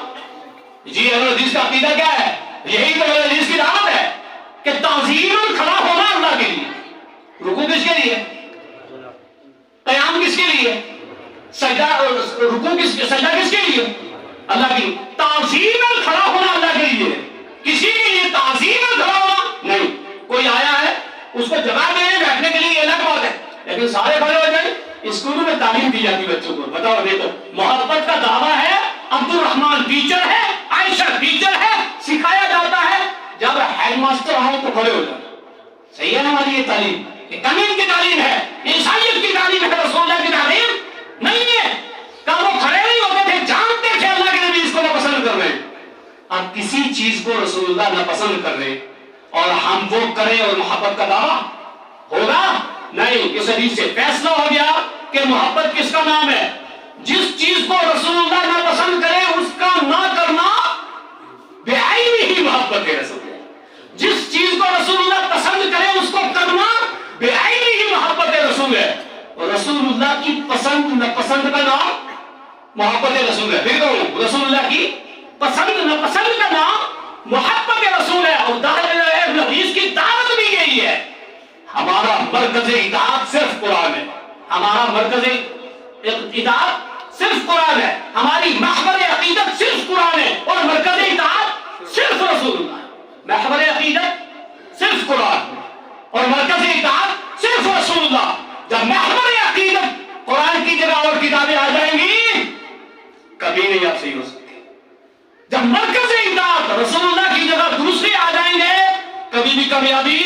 جی اہل حدیث کا عقیدہ کیا ہے؟ یہی تو اہل حدیث کی دعوت ہے کہ تعظیم کھڑا ہونا اللہ کے لیے. رکوع کس کے لیے؟ قیام کس کے لیے؟ سجدہ سجدہ کس کے لیے؟ اللہ کی. تعظیم کھڑا ہونا اللہ کے لیے، کسی کے لیے تعظیم کھڑا ہونا نہیں. کوئی آیا ہے اس کو جگہ دینے بیٹھنے کے لیے یہ الگ بات ہے، لیکن سارے کھڑے ہو جائیں. اسکولوں میں تعلیم دی جاتی بچوں کو، بتاؤ دیکھو محبت کا دعویٰ ہے. عبد الرحمان ٹیچر ہے، عائشہ ٹیچر ہے، سکھایا جاتا ہے. جب ہیڈ ماسٹر آئے تو کھڑے ہو جاتے. صحیح ہے نا ہماری یہ تعلیم؟ یہ کمیل کی تعلیم ہے، عیسائیت کی تعلیم ہے، رسول اللہ کی تعلیم نہیں ہے. کہ وہ کھڑے نہیں ہوتے تھے، جانتے تھے اللہ کے نبی اس کو ناپسند کر رہے ہیں. اب کسی چیز کو رسول اللہ ناپسند کر رہے اور ہم وہ کریں اور محبت کا دعویٰ ہوگا نہیں. اس حدیث سے فیصلہ ہو گیا کہ محبت کس کا نام ہے؟ جس چیز کو رسول اللہ ناپسند کرے اس کا نہ کرنا بے عینی ہی محبت ہے رسول اللہ. جس چیز کو رسول اللہ پسند کرے اس کو کرنا بے عینی ہی محبت رسول ہے. اور رسول اللہ کی پسند ناپسند کا نام محبت رسول ہے. پھر کہوں رسول اللہ کی پسند ناپسند کا نام محبت رسول ہے. اور حدیث کی دعوت بھی یہی ہے. ہمارا مرکز اطاعت صرف قرآن ہے، ہمارا مرکز اطاعت صرف قرآن ہے، ہماری محور عقیدت صرف قرآن ہے، اور مرکز اطاعت صرف رسول اللہ ہے. محور عقیدت صرف قرآن. اور مرکز اطاعت صرف رسول اللہ. جب محور عقیدت قرآن کی جگہ اور کتابیں آ جائیں گی کبھی نہیں آپ صحیح ہو سکتے. جب مرکز اطاعت رسول اللہ کی جگہ دوسرے آ جائیں گے کبھی بھی کامیابی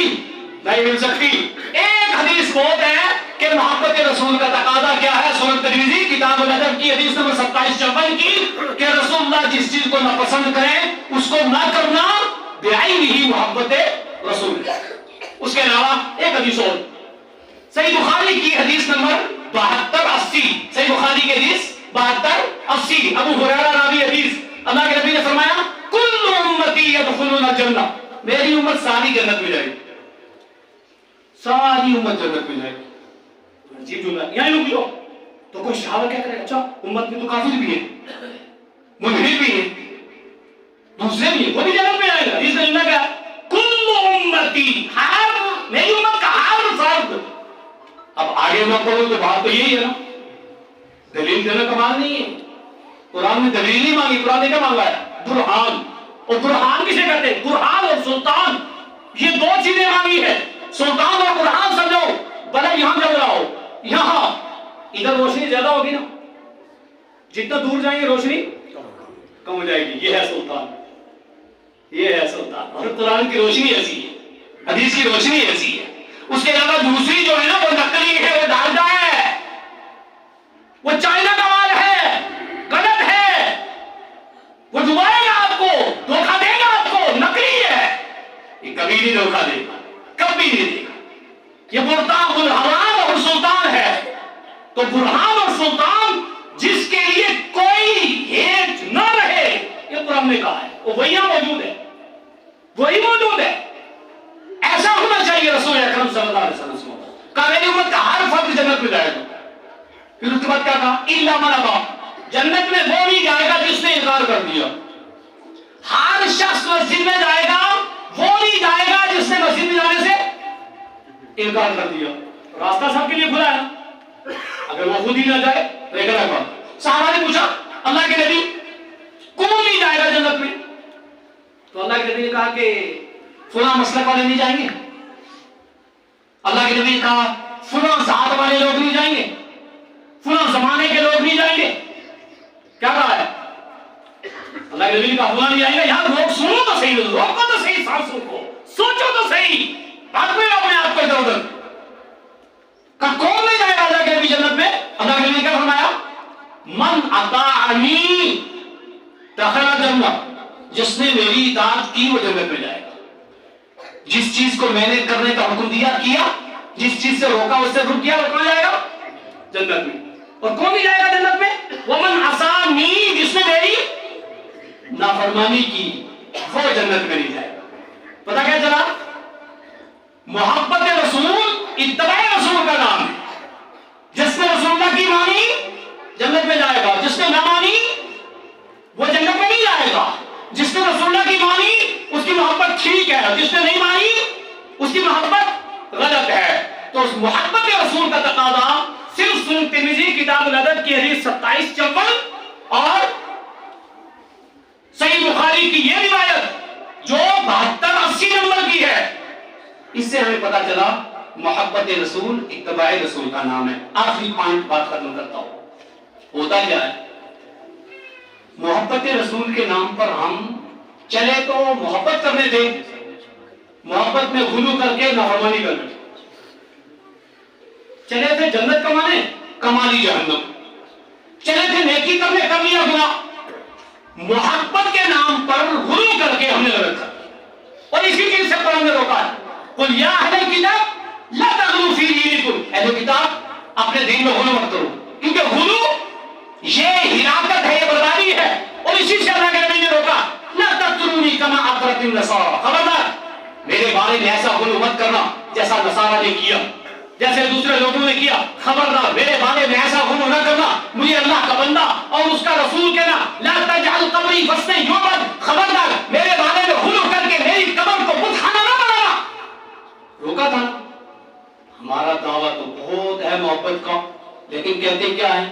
نہیں مل سکتی. ایک حدیث بہت ہے کہ محبت رسول کا تقاضا کیا ہے. سنن ترمذی کتاب الادب کی حدیث نمبر 2754 کی کہ رسول اللہ جس چیز کو ناپسند کریں اس کو نہ کرنا بعینہ محبت رسول. اس کے علاوہ ایک حدیث اور صحیح بخاری کی حدیث نمبر 7280. صحیح بخاری کی حدیث 7280 ابو ہریرہ راوی حدیث. اللہ کے نبی نے فرمایا کل امتی یدخلون الجنہ. میری امت ساری جنت میں جائے گی. ساری امت جنت میں جائے گی. عجیب جملہ. یہاں لوگ لو تو کوئی صحابہ کیا کرے اچھا امت میں تو کافر بھی ہے ملحد بھی ہے دوسرے بھی ہے وہ بھی جنت میں جائے گا. اس نے کہا کل امتی ہر میری امت کا ہر فرد. اب آگے نہ پڑھو تو بات تو یہی ہے نا. دلیل دینا کمال نہیں ہے. قرآن نے دلیل نہیں مانگی. قرآن نے کیا مانگا ہے؟ برہان. اور برہان کسے کہتے ہیں؟ برہان اور سلطان یہ دو چیزیں مانگی ہے. سلطان اور برہان سمجھو. بلب یہاں جل رہا ہو یہاں ادھر روشنی زیادہ ہوگی نا جتنا دور جائیں گے روشنی کم ہو جائے گی. یہ ہے سلطان. یہ ہے سلطان. اور قرآن کی روشنی ایسی ہے حدیث کی روشنی ایسی ہے. اس کے علاوہ دوسری جو ہے نا وہ نقلی ہے وہ ڈالڈا ہے وہ چائنا کا مال ہے غلط ہے وہ ڈبائے گا آپ کو دھوکہ دے گا آپ کو نقلی ہے. یہ کبھی نہیں دھوکہ دے گا کبھی نہیں دے گا. یہ برہان اور سلطان ہے. تو برہان اور سلطان جس کے لیے کوئی ہیج نہ رہے یہ قرآن نے کہا ہے وہ وہی موجود ہے وہی موجود ہے. ایسا ہونا چاہیے رسول اکرم صلی اللہ علیہ وسلم کا میری امت کا ہر فرد جنت میں جائے گا. پھر اس کے بعد کیا کہا الا من ابا. جنت میں وہ بھی جائے گا جس نے انکار کر دیا. ہر شخص مسجد میں جائے گا وہ نہیں جائے گا جس نے مسجد میں جانے سے انکار کر دیا. راستہ سب کے لیے کھلا ہے اگر وہ خود ہی نہ جائے تو ایک الگ بات. صحابہ نے پوچھا اللہ کے نبی کون نہیں جائے گا جنت میں؟ تو اللہ کے نبی نے کہا کہ فلاں مسلک والے نہیں جائیں گے. اللہ کے نبی نے کہا فلاں ذات والے لوگ نہیں جائیں گے فلاں زمانے کے لوگ نہیں جائیں گے. کیا کہا ہے اللہ کے نبی نے کہا فلاں نہیں جائیں گے. یار لوگ سنو تو صحیح روکو تو صحیح سانسوں کو سوچو تو صحیح بات میں اپنے آپ کو ادھر ادھر کہ کون نہیں جائے گا اللہ کے نبی جنت میں. اللہ کے نبی نے کیا فرمایا من اطاعنی دخل الجنہ. جس نے میری اطاعت کی وہ جنت میں جائے گا. جس چیز کو میں نے کرنے کا حکم دیا کیا جس چیز سے روکا اس سے رک گیا وہ کہاں جائے گا جنت میں. اور کون نہیں جائے گا جنت میں ومن عصانی. جس نے میری نافرمانی کی وہ جنت میں نہیں جائے گا. پتہ کیا چلا محبت رسول اتباع رسول کا نام ہے. جس نے رسول اللہ کی مانی جنت میں جائے گا. جس نے نہ مانی وہ جنت میں نہیں جائے گا. جس نے رسول اللہ کی مانی اس کی محبت ٹھیک ہے. جس نے نہیں مانی اس کی محبت غلط ہے. تو اس محبت رسول کا تقاضا صرف سنن ترمذی کتاب الادب کی حدیث 2754 اور صحیح بخاری کی یہ روایت جو 7280 نمبر کی ہے. اس سے ہمیں پتا چلا محبت رسول اتباع رسول کا نام ہے. آخری پوائنٹ بات ختم کرتا ہوں. ہوتا کیا ہے محبت رسول کے نام پر ہم چلے تو محبت کرنے تھے محبت میں غلو کر کے نافرمانی کرنے چلے تھے جنت کمانے کمالی جہنم. چلے تھے نیکی کرنے کر لیا گناہ. محبت کے نام پر غلو کر کے ہم نے لگا اور اسی چیز سے قرآن نے روکا ہے قل یا اہل الکتاب لا تغلوا فی دینکم. اہل کتاب اپنے دین میں غلو مت کرو کیونکہ غلو یہ ہلاکت ہے یہ بربادی ہے. اور اسی سے اللہ کے نبی نے روکا لا تطرونی کما اطرت النصارى. خبردار میرے بارے میں ایسا غلو مت کرنا جیسا نصارہ نے کیا جیسے دوسرے لوگوں نے کیا. خبردار میرے بارے میں ایسا غلو نہ کرنا. مجھے اللہ کا بندہ اور اس کا رسول کہنا لا تجعل قبری وسط یعبد. خبردار میرے بارے میں غلو کر کے میری قبر کو بت خانہ نہ بنانا. روکا تھا. ہمارا دعویٰ تو بہت ہے محبت کا لیکن کہتے کیا ہے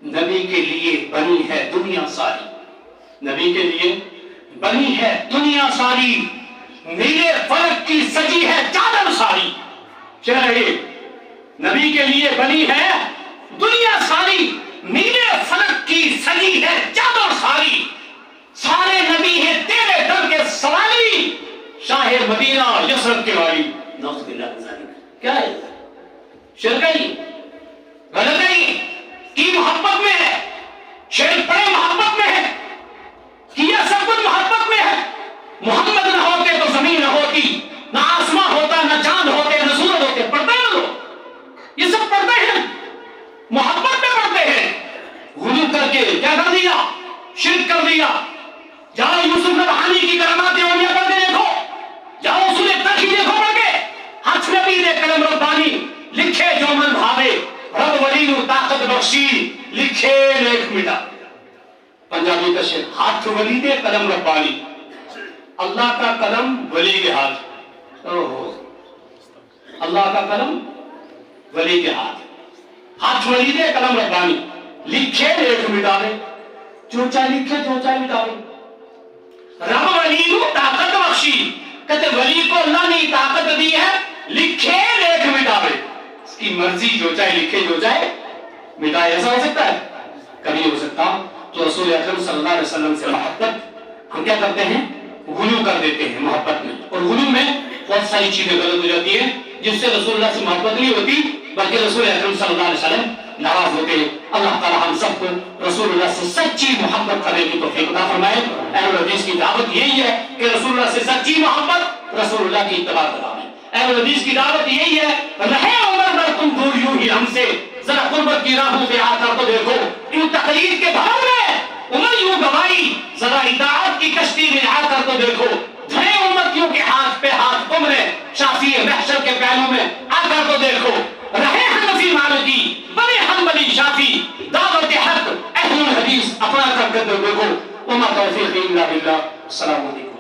نبی کے لیے بنی ہے دنیا ساری. نبی کے لیے بنی ہے دنیا ساری. نیلے فلک کی سجی ہے چادر ساری. چہرے نبی کے لیے بنی ہے دنیا ساری. نیلے فلک کی سجی ہے چادر ساری. سارے نبی ہیں تیرے در کے سوالی. شاہ مدینہ یثرب کے والی. نعوذ باللہ من ذالک. کیا ہے شرک ہے غلط ہے کی محبت میں ہے. شرک بڑے محبت میں ہے. کیا سب کچھ محبت میں ہے. محمد نہ ہوتے تو زمین نہ ہوتی, نہ آسمان ہوتا, نہ چاند ہوتے, نہ سورج ہوتے. پڑھتے ہیں لوگ یہ سب پڑھتے ہیں, محبت میں پڑھتے ہیں. غلو کر کے کیا کر دیا, شرک کر دیا. جاؤ یوسف نبہانی کی کرامات اولیاء پڑھ کے دیکھو, جاؤ اصول ترقی دیکھو پڑھ کے. ہاتھ نبی نے قلم ربانی لکھے جو من بھاوے, رب ولی نو طاقت بخشی لکھے لیکھ مٹا. پنجابی کا شعر, ہاتھ ولی دے قلم ربانی, اللہ کا قلم ولی کے ہاتھ. اللہ کا قلم ولی کے ہاتھ, ہاتھ ولی دے قلم ربانی لکھے لیکھ مٹاوے. جو چاہے لکھے جو چاہے مٹاوے. رب ولی نو طاقت بخشی, کہتے ولی کو اللہ نے طاقت دی ہے لکھے لیکھ مٹاوے. اس کی مرضی جو چاہے لکھے جو چاہے مٹائے. ایسا ہو سکتا ہے؟ کبھی ہو سکتا. تو رسول اکرم صلی اللہ علیہ وسلم سے محبت ہم کیا کرتے ہیں, غلو کر دیتے ہیں محبت میں. اور غلو میں بہت ساری چیزیں غلط ہو جاتی ہیں جس سے رسول اللہ سے محبت نہیں ہوتی بلکہ رسول اکرم صلی اللہ علیہ وسلم ناراض ہوتے ہیں. اللہ تعالی ہم سب کو رسول اللہ سے سچی محبت کرنے کی توفیق عطا فرمائے. اہل حدیث کی دعوت یہی ہے کہ رسول اللہ سے سچی محبت, رسول اللہ کی اتباع کرنا ہے. اہل حدیث کی دعوت یہی ہے, رہے عمر بھر تم دور یوں ہی ہم سے, ذرا قربت کی راہوں پہ آ کر تو دیکھو. یوں تقریر کے بھاؤ میں عمر یوں گوائی, ذرا اطاعت کی کشتی میں آ کر تو دیکھو. دھرے امتیوں کے ہاتھ پہ ہاتھ تم نے, شافی محشر کے پہلو میں آ کر تو دیکھو. رہے حنفی مالکی بنے حنبلی شافی, دعوت حق اہل الحدیث اپنا کر کے دیکھو. وما توفیقی الا باللہ. السلام علیکم.